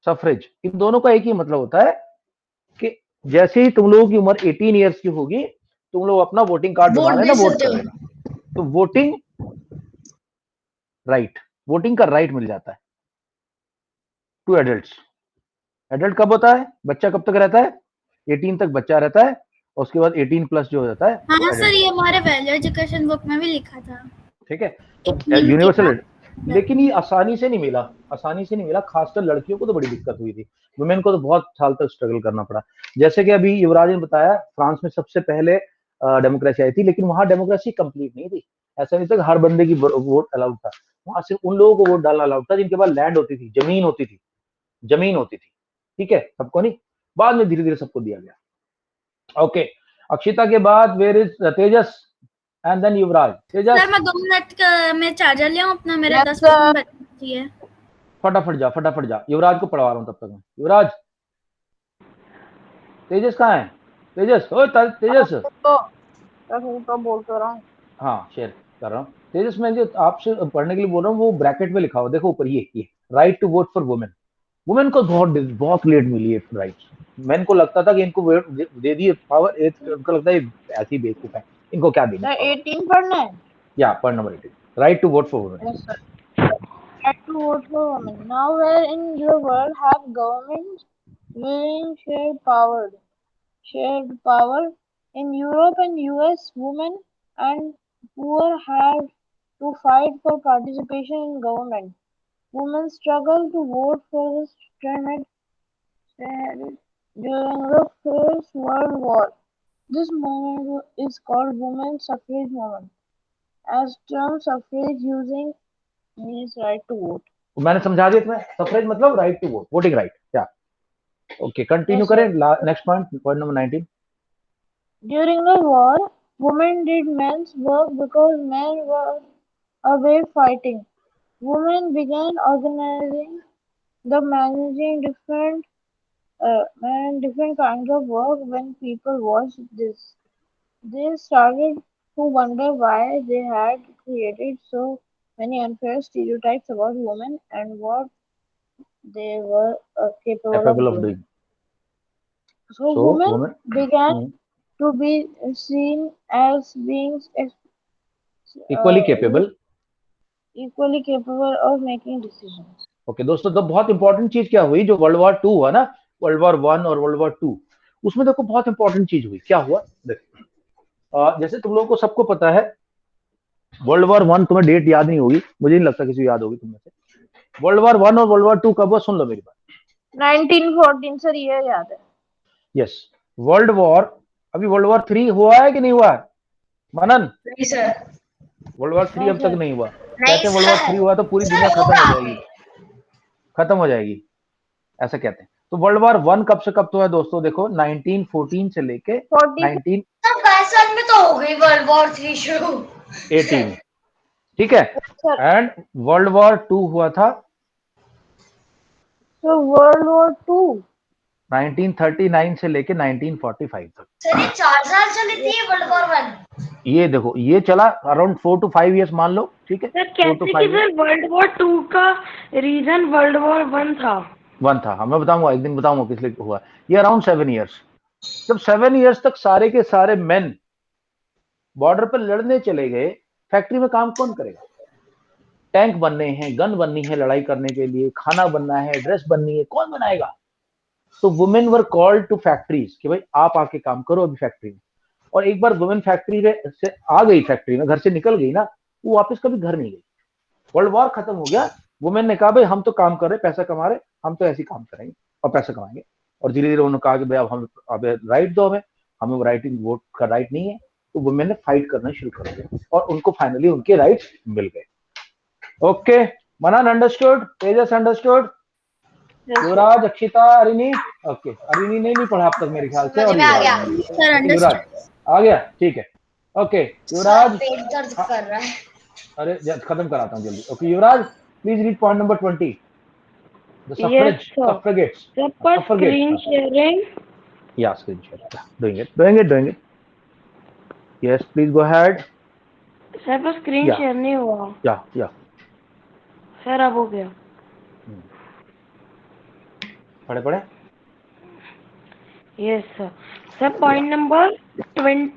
सफरेज, इन दोनों का एक ही मतलब होता है कि जैसे ही तुम लोगों की उम्र 18 ईयर्स की होगी, तुम लोग अपना वोटिंग कार्ड बना लेना, वोट कर लेना, तो वोटिंग राइट, वोटिंग का राइट मिल जाता है टू एडल्ट्स। एडल्ट कब होता है, बच्चा कब तक रहता है, 18 तक बच्चा रहता है, और उसके बाद 18 प्लस जो हो जाता है। हाँ सर, ये हमारे वैल्यू एजुकेशन बुक में भी लिखा था। ठीक है, तो यूनिवर्सल, लेकिन ये आसानी से नहीं मिला, आसानी से नहीं मिला, खासकर लड़कियों को तो बड़ी दिक्कत हुई थी, वुमेन को तो बहुत साल तक स्ट्रगल करना पड़ा। जैसे कि अभी युवराज ने बताया, फ्रांस में सबसे पहले डेमोक्रेसी आई थी, लेकिन वहां डेमोक्रेसी कंप्लीट नहीं थी। ऐसा नहीं था कि हर बंदे की वोट अलाउड था, वहां सिर्फ उन लोगों को वोट डालना अलाउड था जिनके पास लैंड होती थी, जमीन होती थी, जमीन होती थी, ठीक है, सबको नहीं। बाद में धीरे धीरे सबको दिया गया। ओके, अक्षिता के बाद where is Tejas and then Yuvraj. Tejas sir मैं 2 मिनट में चार्जर ले आऊं अपना, मेरा 10 मिनट बची है। फटाफट जा, फटाफट जा, युवराज को पढ़वा रहा हूं तब तक मैं। युवराज, तेजस कहाँ है, तेजस, ओ तेजस, तो बोल तो रहा हूँ। हाँ शेयर कर रहा हूँ। तेजस, मैं जो आपसे पढ़ने के लिए बोल रहा हूँ वो ब्रैकेट में लिखा हुआ देखो ऊपर, ये right to vote for women. Women को बहुत लेट मिली है राइट। मैन को लगता था कि इनको वोट दे दिए पावर, उनको लगता है ऐसी बेवकूफ है, इनको क्या देना। 18 पढ़ना है। या point number 18, right to vote for women. Yes, sir. Right to vote for women. Now, where in your world have governments willing shared power? In Europe and US, women and poor had to fight for participation in government. Women struggled to vote for the Senate during the First World War. This movement is called women's suffrage movement, as term suffrage using means right to vote. मैंने समझा दिया तुम्हें, सफरेज मतलब right to vote, voting right. क्या ओके, कंटिन्यू करें। Next point, point number 19। During the war, women did men's work because men were away fighting. Women began organizing the managing different kinds of work. When people watched this, they started to wonder why they had created so many unfair stereotypes about women and what they were capable of doing. So women began to be seen as beings equally capable of making decisions. Okay दोस्तों, तो बहुत इंपॉर्टेंट चीज क्या हुई, जो वर्ल्ड वॉर 2 हुआ ना, वर्ल्ड वॉर 1 और वर्ल्ड वॉर 2, उसमें देखो बहुत इंपॉर्टेंट चीज हुई। क्या हुआ देखो, जैसे तुम लोगों को सबको पता है, वर्ल्ड वॉर 1, तुम्हें डेट याद नहीं होगी, मुझे नहीं लगता किसी को याद होगी तुम में से। वर्ल्ड वॉर 1 और वर्ल्ड वॉर 2 कब हुआ, सुन लो मेरी बात। 1914 सर, ये याद है। यस, वर्ल्ड वॉर, अभी वर्ल्ड वॉर 3 हुआ है कि नहीं हुआ है मनन? नहीं सर। वर्ल्ड वॉर 3 अब तक नहीं हुआ। कहते हैं वर्ल्ड वॉर 3 हुआ तो पूरी दुनिया खत्म हो जाएगी, खत्म हो जाएगी, ऐसा कहते हैं। तो वर्ल्ड वॉर 1 कब से कब तो है दोस्तों, देखो 1914 से लेके 1965 में तो हो गई वर्ल्ड वॉर 3 शुरू, 18, ठीक है। एंड वर्ल्ड वॉर 2 हुआ था, तो वर्ल्ड वॉर 2 1939 से लेके 1945 तक। सर ये 4 साल चली थी वर्ल्ड वॉर 1। ये देखो, ये चला अराउंड 4 to 5 years मान लो, ठीक है। सर कैसे कि सर वर्ल्ड वॉर 2 का रीजन वर्ल्ड वॉर 1 था। हाँ, मैं बताऊंगा, एक दिन बताऊंगा किस लिए हुआ। ये अराउंड 7 years, जब 7 years तक सारे के सारे मेन बॉर्डर पर लड़ने चले गए, फैक्ट्री में काम कौन करेगा? टैंक बनने हैं, गन बननी है लड़ाई करने के लिए, खाना बनना है, ड्रेस बननी है, कौन बनाएगा? तो women were called to factories कि भाई आप आके काम करो अभी फैक्ट्री में। और एक बार वुमेन फैक्ट्री से आ गई, फैक्ट्री में घर से निकल गई ना, वो वापस कभी घर नहीं गई। वर्ल्ड वॉर खत्म हो गया, वुमेन ने कहा भाई हम तो काम कर रहे, पैसा कमा रहे, हम तो ऐसे ही काम करेंगे और पैसा कमाएंगे। और धीरे धीरे उन्होंने कहा कि भाई अब हम अब राइट दो, हमें राइटिंग वोट का राइट नहीं है। तो वुमेन ने फाइट करना शुरू कर दिया और उनको फाइनली उनके राइट्स मिल गए। ओके, मनन अंडरस्टूड, तेजस अंडरस्टूड, युवराज, अक्षिता, अरिनी, ओके, अरिनी ने नहीं पढ़ा अब तक मेरे ख्याल से, और युवराज आ गया, ठीक है। ओके युवराज, पेट दर्द कर रहा है। अरे खत्म कराता हूँ जल्दी। Okay Yuvraj, please read point number 20, the suffrage, suffragettes, Screen sharing. yeah, screen share, doing it, yes, please go ahead. Sir पर स्क्रीन शेयर नहीं हुआ। या सर अब हो गया। पढ़े yes sir. Sir point number 20।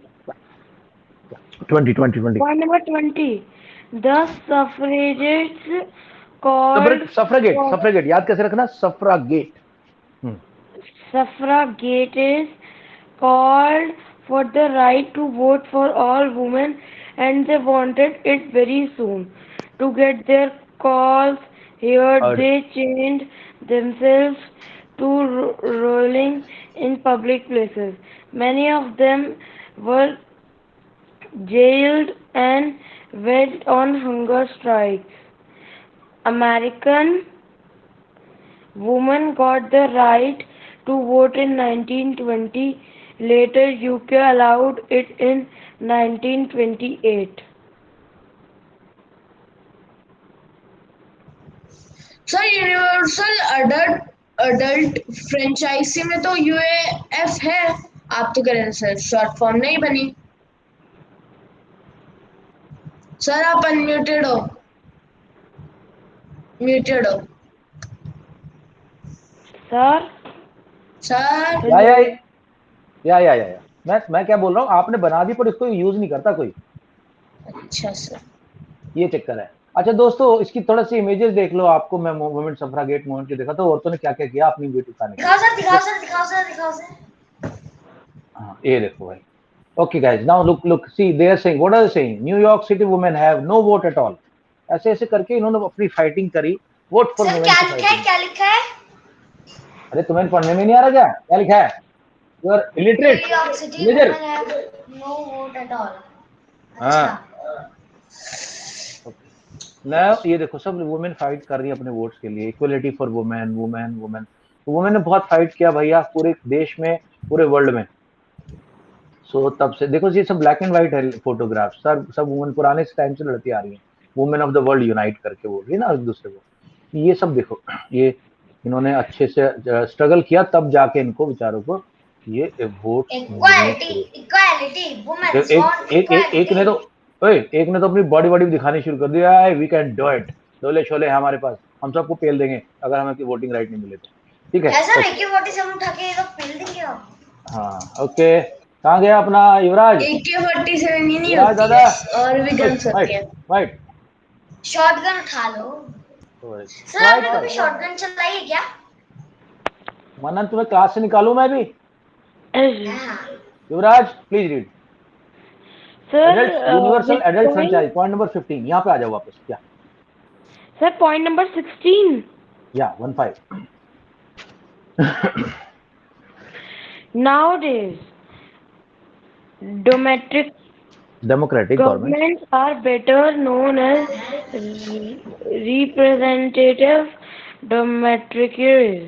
Point number 20, the suffragettes called suffragette याद कैसे रखना, suffragette is called for the right to vote for all women, and they wanted it very soon. To get their cause heard, they chained themselves to rolling in public places. Many of them were jailed and went on hunger strikes. American women got the right to vote in 1920. Later, UK allowed it in 1928. Sir universal adult franchise में तो यूएएफ है, आप तो कह रहे हैं सर शॉर्ट फॉर्म नहीं बनी। सर आप अनम्यूटेड हो, म्यूटेड हो सर। या मैं क्या बोल रहा हूँ, आपने बना दी पर इसको यूज नहीं करता कोई। अच्छा सर, ये चक्कर है। अच्छा दोस्तों, इसकी थोड़ा सी इमेजेस देख लो। आपको मैं मूवमेंट, सफरागेट मूवमेंट की देखा था, औरतों ने क्या क्या किया अपनी बेटी उठाने के लिए। दिखाओ सर। हाँ ये देखो भाई। Okay guys, now look see they are saying, what are they saying, New York city women have no vote at all. ऐसे ऐसे करके इन्होंने अपनी फाइटिंग करी, वोट फॉर वुमेन की फाइटिंग। क्या लिखा है? अरे तुम्हें पढ़ने में नहीं आ रहा क्या लिखा है? You are illiterate. New York city women have no vote at all. अच्छा ना, ये देखो सब वुमेन फाइट कर रही है अपने वोट्स के लिए, equality for women women women. तो वुमेन ने बहुत फाइट किया भैया, पूरे देश में, पूरे वर्ल्ड में। सो तब से देखो, ये सब ब्लैक एंड व्हाइट है फोटोग्राफ, सब वुमेन पुराने टाइम से लड़ती आ रही है, women of the world unite करके बोल रही है ना एक दूसरे को। ये सब देखो, ये इन्होंने अच्छे से स्ट्रगल किया, तब जाके इनको बेचारों को ये वोट। एक ने तो अपनी बॉडी दिखानी शुरू कर दिया है, वी कैन डू इट, डोले शोले है हमारे पास, हम सबको पेल देंगे अगर हमें वोटिंग राइट नहीं मिले तो। ठीक है, ऐसा नहीं कि वोट से उठा के लोग पेल देंगे। हाँ ओके, कहाँ गया अपना युवराज? AK-47 नहीं होती है, और भी गन्स होती है। राइट, शॉटगन उठा लो। सर आपने भी शॉटगन चलाई है क्या? मनन तुम्हें क्लास से निकालूं मैं भी? Yuvraj please read sir. Universal adult franchise, point number 15। यहाँ पे आ जाओ वापस। क्या सर? Point number 16। या 15। Nowadays, democratic governments are better known as representative democracies.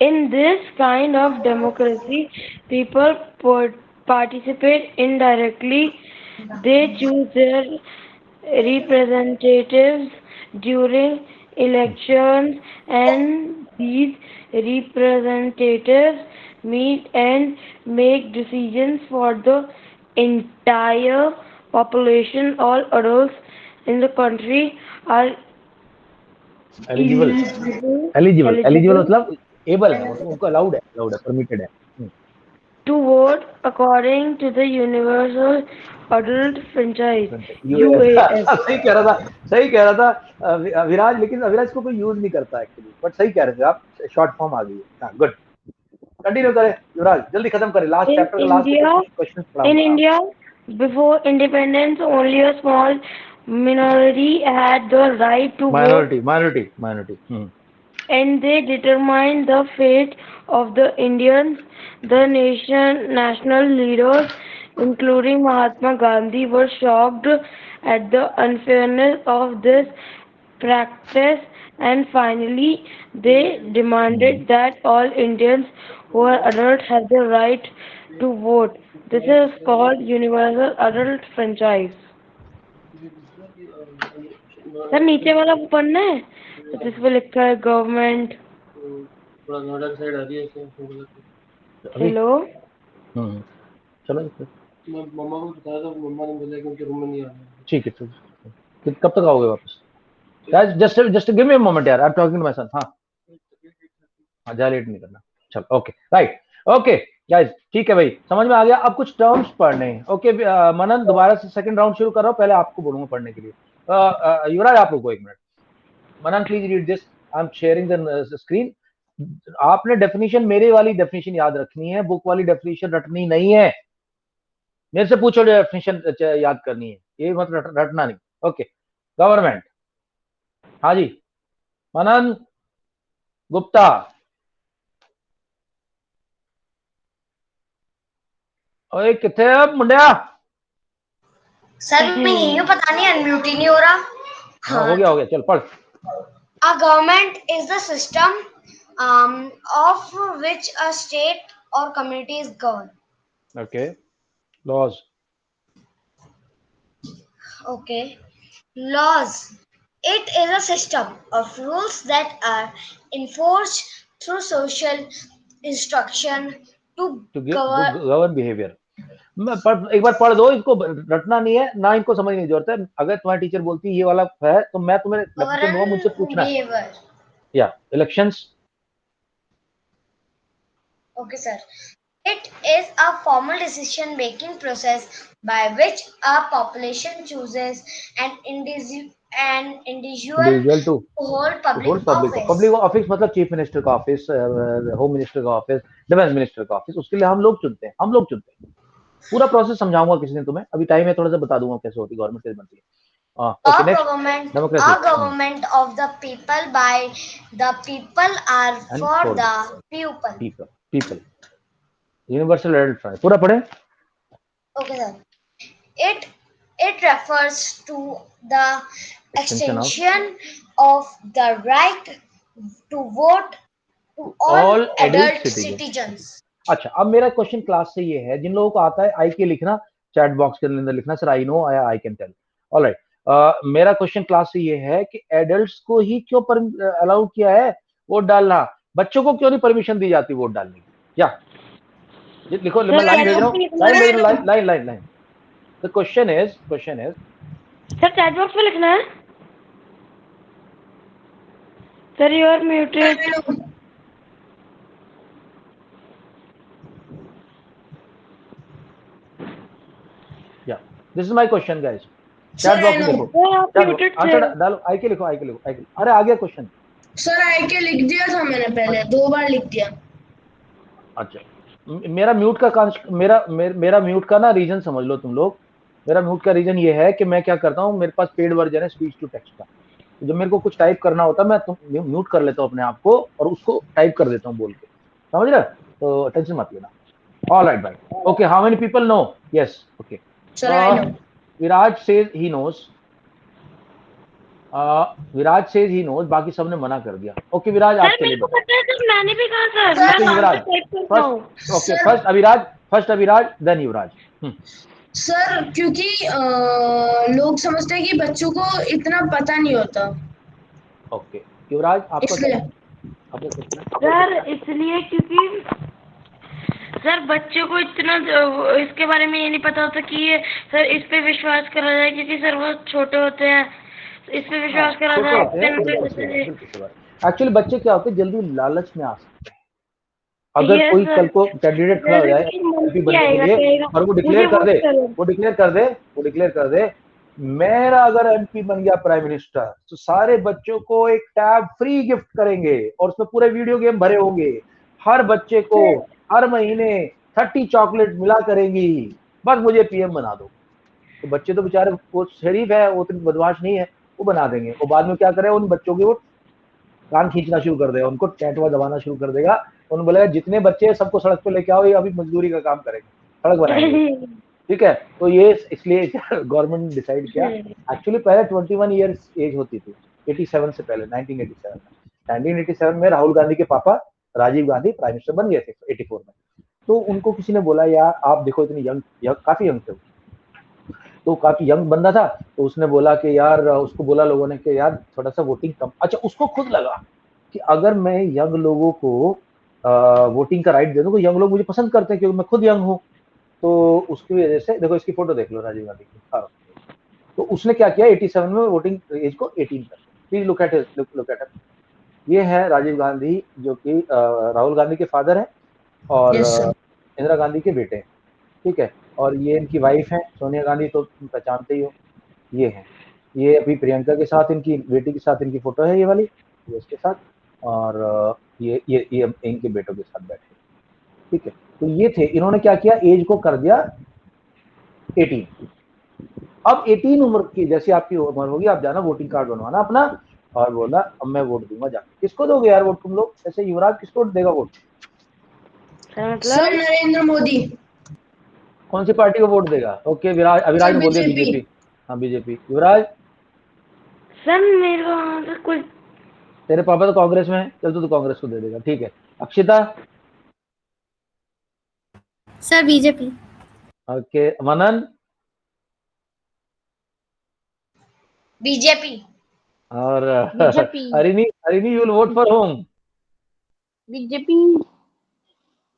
In this kind of democracy, people participate indirectly. They choose their representatives during elections, and these representatives meet and make decisions for the entire population. All adults in the country are eligible मतलब एबल है, उनको अलाउड है, परमिटेड है to vote according to the Universal Adult Franchise सही कह रहा था विराज, लेकिन अविराज को कोई यूज नहीं करता एक्चुअली, बट सही कह रहे थे आप, शॉर्ट फॉर्म आ गई है। हाँ, गुड, कंटिन्यू करें युवराज, जल्दी खत्म करें, लास्ट चैप्टर का लास्ट क्वेश्चन पढ़ा। In India, before independence, only a small minority had the right to vote. Minority. And they determined the fate of the Indians. The national leaders, including Mahatma Gandhi, were shocked at the unfairness of this practice, and finally they demanded that all Indians who are adults have the right to vote. This is called Universal Adult Franchise. Sir नीचे वाला पढ़ना है तो जिस पे लिखा है गवर्नमेंट। हेलो चलो मम्मा को बताया था, मम्मा ने बोला कि उनके रूम में नहीं आ रहा। ठीक है, तो कब तक आओगे वापस? Guys just give me a moment यार, I am talking to my son. हां जा, लेट नहीं करना। चलो ओके, राइट, ओके गाइस, ठीक है भाई, समझ में आ गया। अब कुछ टर्म्स पढ़ने हैं। ओके मनन, दोबारा से सेकंड राउंड शुरू कर रहा हूं, पहले आपको बोलूंगा पढ़ने के लिए। युवराज आप रुको एक minute. Manan please read this, I am sharing the screen. आपने डेफिनेशन, मेरे वाली डेफिनेशन याद रखनी है, बुक वाली डेफिनेशन रटनी नहीं है। मेरे से पूछो डेफिनेशन याद करनी है, ये मत रटना नहीं। Okay, government. हाँ जी, मनन गुप्ता। ओए किथे है मुंडिया? सर मैं यही हूँ, पता नहीं अनम्यूट ही नहीं हो रहा। हाँ हो गया, चल पढ़। A government is the system of which a state or community is governed. Okay. Laws. Okay. Laws. It is a system of rules that are enforced through social instruction to govern behavior. एक बार पढ़ दो, इसको रटना नहीं है ना, इनको समझने की जरूरत है। अगर तुम्हारी टीचर बोलती है ये वाला है तो मैं तुम्हें नो मुझसे पूछना है। या elections. Okay sir, it is a formal decision making process by which a population chooses an individual to hold public office। Public office मतलब चीफ मिनिस्टर का ऑफिस, होम मिनिस्टर का ऑफिस, डिफेंस मिनिस्टर का ऑफिस, उसके लिए हम लोग चुनते हैं। पूरा प्रोसेस समझाऊंगा किसी दिन तुम्हें, अभी टाइम है थोड़ा सा, बता दूंगा कैसे होती गवर्नमेंट, कैसे बनती है। Okay, next. A government of the people, by the people, are and for the people. Universal adult franchise, पूरा पढ़े। Okay sir. It refers to the extension of the right to vote to all adult citizens. अच्छा, अब मेरा क्वेश्चन क्लास से ये है, जिन लोगों को आता है आई के लिखना, चैट बॉक्स के अंदर लिखना, sir I know, I can tell. Alright, मेरा क्वेश्चन क्लास से ये है कि एडल्ट्स को ही क्यों अलाउ किया है वोट डालना, बच्चों को क्यों नहीं परमिशन दी जाती वोट डालने की? क्या लिखो, मैं लाइन भेज रहा हूँ, line. The question is sir chat box में लिखना है। Sir you are muted. This is my question, guys. Chat box में लिखो, आंसर डालो, आई के लिखो। अरे आ गया क्वेश्चन। सर आई के लिख दिया था मैंने, पहले 2 बार लिख दिया। अच्छा, मेरा म्यूट का ना रीजन समझ लो तुम लोग। मेरा म्यूट का रीजन ये है कि मैं क्या करता हूँ, मेरे पास पेड वर्जन है स्पीच टू टेक्स्ट का, जब मेरे को कुछ टाइप करना होता है मैं म्यूट कर लेता हूँ अपने आप को और उसको टाइप कर देता हूँ बोल के, समझ रहे? तो टेंशन मत लेना। ऑलराइट भाई, okay, how many people know? Yes, okay. Viraj says he knows. Viraj says he knows, बाकी सबने मना कर दिया। ओके विराज, आप चलिए। मैंने भी कहा सर। विराज, ओके, फर्स्ट अविराज, देन युवराज। सर क्योंकि लोग समझते हैं कि बच्चों को इतना पता नहीं होता। ओके युवराज, आपका सर इसलिए क्योंकि सर बच्चों को इतना इसके बारे में ये नहीं पता होता कि ये सर इस पे विश्वास करा जाए, क्योंकि सर वो छोटे होते हैं, इस पे विश्वास करा जाए। एक्चुअली बच्चे क्या होते हैं, जल्दी लालच में आ सकते हैं, अगर Yes, कोई sir. कल को कैंडिडेट खड़ा हो जाए एमपी बनने के लिए और वो डिक्लेयर कर दे मेरा अगर एमपी बन गया प्राइम मिनिस्टर तो सारे बच्चों को एक टैब फ्री गिफ्ट करेंगे और उसमें पूरे वीडियो गेम भरे होंगे, हर बच्चे को हर महीने 30 चॉकलेट मिला करेंगी, बस मुझे पीएम बना दो। तो बच्चे तो बेचारे, वो शरीफ है, वो इतनी बदमाश नहीं है, वो बना देंगे। और बाद में क्या करे, उन बच्चों के वो कान खींचना शुरू कर देगा, उनको टैटुआ दबाना शुरू कर देगा, उन्होंने बोलेगा जितने बच्चे हैं सबको सड़क पे लेके आओ, ये अभी मजदूरी का काम करेंगे, सड़क बनाएंगे। ठीक है, तो ये इसलिए गवर्नमेंट ने डिसाइड किया। एक्चुअली पहले 21 ईयर्स एज होती थी 87 से पहले, 1987 में राहुल गांधी के पापा राजीव गांधी प्राइम मिनिस्टर बन गए थे 84 में। तो उनको किसी ने बोला यार आप देखो इतनी यंग काफी यंग थे, तो काफी यंग बंदा था, तो उसने बोला कि यार, उसको बोला लोगों ने कि यार थोड़ा सा वोटिंग कम। अच्छा, उसको खुद लगा कि अगर मैं यंग लोगों को वोटिंग का राइट दे दूं तो यंग लोग मुझे पसंद करते हैं क्योंकि मैं खुद यंग हूँ। तो उसकी वजह से, देखो इसकी फोटो देख लो राजीव गांधी की, तो उसने क्या किया 87 में वोटिंग एज को 18 कर। Please look at it. ये है राजीव गांधी जो कि राहुल गांधी के फादर हैं और इंदिरा गांधी के बेटे हैं। ठीक है, और ये इनकी वाइफ है सोनिया गांधी, तो पहचानते ही हो। ये है, ये अभी प्रियंका के साथ, इनकी बेटी के साथ इनकी फोटो है, ये वाली, ये इसके साथ, और ये इनके बेटों के साथ बैठे। ठीक है, तो ये थे, इन्होंने क्या किया, एज को कर दिया 18। अब 18 उम्र की जैसी आपकी उम्र होगी, आप जाना वोटिंग कार्ड बनवाना अपना और बोला अब मैं वोट दूंगा जाके। किसको दोगे यार वोट तुम लोग? जैसे युवराज किसको देगा वोट? सर नरेंद्र मोदी। कौन सी पार्टी को वोट देगा? ओके, अविराज ने बोल दिया बीजेपी। हाँ बीजेपी। युवराज सर मेरे कुछ, तेरे पापा तो कांग्रेस में है, चल तो कांग्रेस को दे देगा। ठीक है, Akshita? Sir BJP. Okay, Manan? BJP. और BJP. Arini you will vote for home? BJP.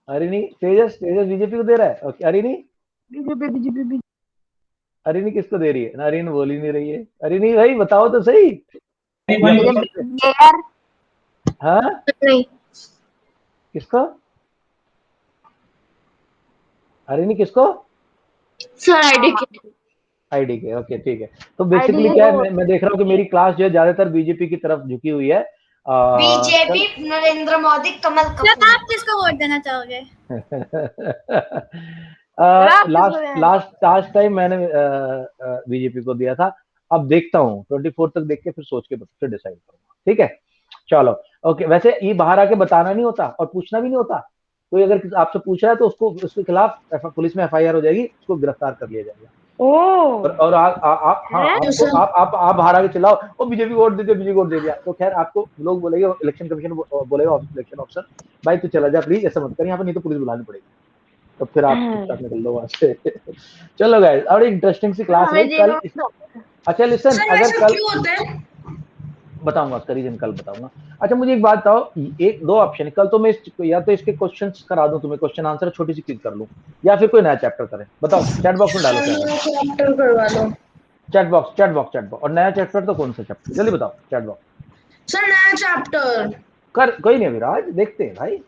Arini? Tejas BJP को दे रहा है। ओके, अरिनी? बीजेपी। अरिनी किसको दे रही है? ना अरिनी बोल ही नहीं रही है। अरिनी भाई बताओ तो सही। हाँ नहीं। किसको? अरिनी किसको? सर आईडी के। ओके ठीक है, तो बेसिकली क्या है, मैं देख रहा हूँ कि मेरी क्लास जो है ज्यादातर बीजेपी की तरफ झुकी हुई है। बीजेपी, नरेंद्र मोदी, कमल कपूर। आप किसको वोट देना चाहोगे? लास्ट टाइम मैंने बीजेपी को दिया था। अब देखता हूँ 24 तक देख के फिर सोच के फिर डिसाइड करूंगा। ठीक है, चलो ओके। वैसे ये बाहर आके बताना नहीं होता और पूछना भी नहीं होता। कोई अगर आपसे पूछ रहा है तो उसको, उसके खिलाफ पुलिस में FIR हो जाएगी, उसको गिरफ्तार कर लिया जाएगा। और आप बाहर आके चलाओ और बीजेपी वोट दे दिया, बीजेपी वोट दे दिया, तो खैर आपको लोग बोलेंगे, इलेक्शन कमीशन बोलेगा, इलेक्शन ऑफिसर भाई तू चला जा प्लीज, ऐसा मत कर यहाँ पर, नहीं तो पुलिस बुलानी पड़ेगी। तो फिर आप चुपचाप निकल लो वहां से। चलो गाइस, और इंटरेस्टिंग सी क्लास रही कल। अच्छा लिसन, अगर कल बताऊंगा उसका रीजन, कल बताऊंगा। अच्छा मुझे एक बात बताओ, एक दो ऑप्शन है कल, तो मैं या तो इसके क्वेश्चंस करा दूं तुम्हें, क्वेश्चन आंसर छोटी सी क्विज कर लूं, या फिर कोई नया चैप्टर करें, बताओ। चैट बॉक्स में डालो चैप्टर करवा लो। Chat box. और नया चैप्टर तो कौन सा चैप्टर, जल्दी बताओ चैट बॉक्स। सर नया चैप्टर कर, कोई नहीं विराज, देखते हैं भाई,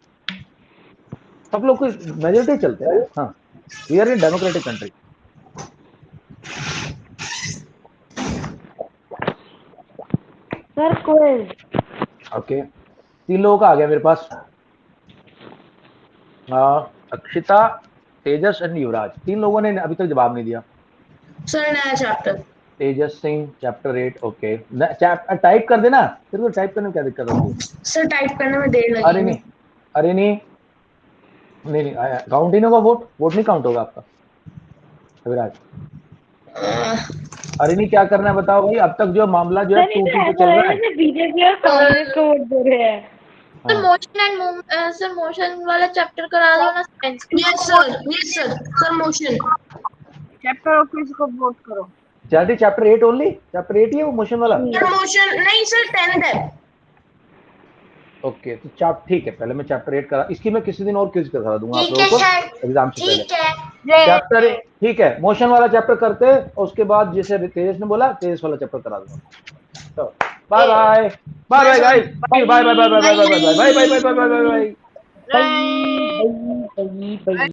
सब लोग को मेजोरिटी चलते हैं। हाँ, we are in democratic country. Sir quiz. Okay, 3 लोगों का आ गया मेरे पास, अक्षिता, तेजस एंड युवराज। 3 लोगों ने अभी तक जवाब नहीं दिया। सर नया चैप्टर। तेजस सिंह चैप्टर 8। ओके, टाइप कर देना, फिर तो टाइप करने में क्या दिक्कत होती है? सर टाइप करने में देर लगेगी। अरे नहीं काउंट ही नहीं होगा, वोट नहीं काउंट होगा आपका विराज। अरे नहीं, क्या करना है बताओ भाई, अब तक जो मामला जो है 2-2 चल रहा है। बीजेपी और कांग्रेस को वोट दे रहे हैं। सर मोशन वाला चैप्टर करा दो ना। Yes sir motion chapter of को वोट करो। चैप्टर 8 ओनली, चैप्टर 8 ही है वो मोशन वाला। मोशन नहीं सर 10 है। ओके, तो ठीक है, पहले मैं चैप्टर 8 करा, इसकी मैं किसी दिन और क्विज करा दूंगा आप लोगों को एग्जाम से पहले। चैप्टर ठीक है, मोशन वाला चैप्टर करते हैं, और उसके बाद जैसे तेजस ने बोला, तेजस वाला चैप्टर करा दूंगा। तो bye bye guys, bye bye bye bye bye bye bye bye bye bye bye bye bye bye. बई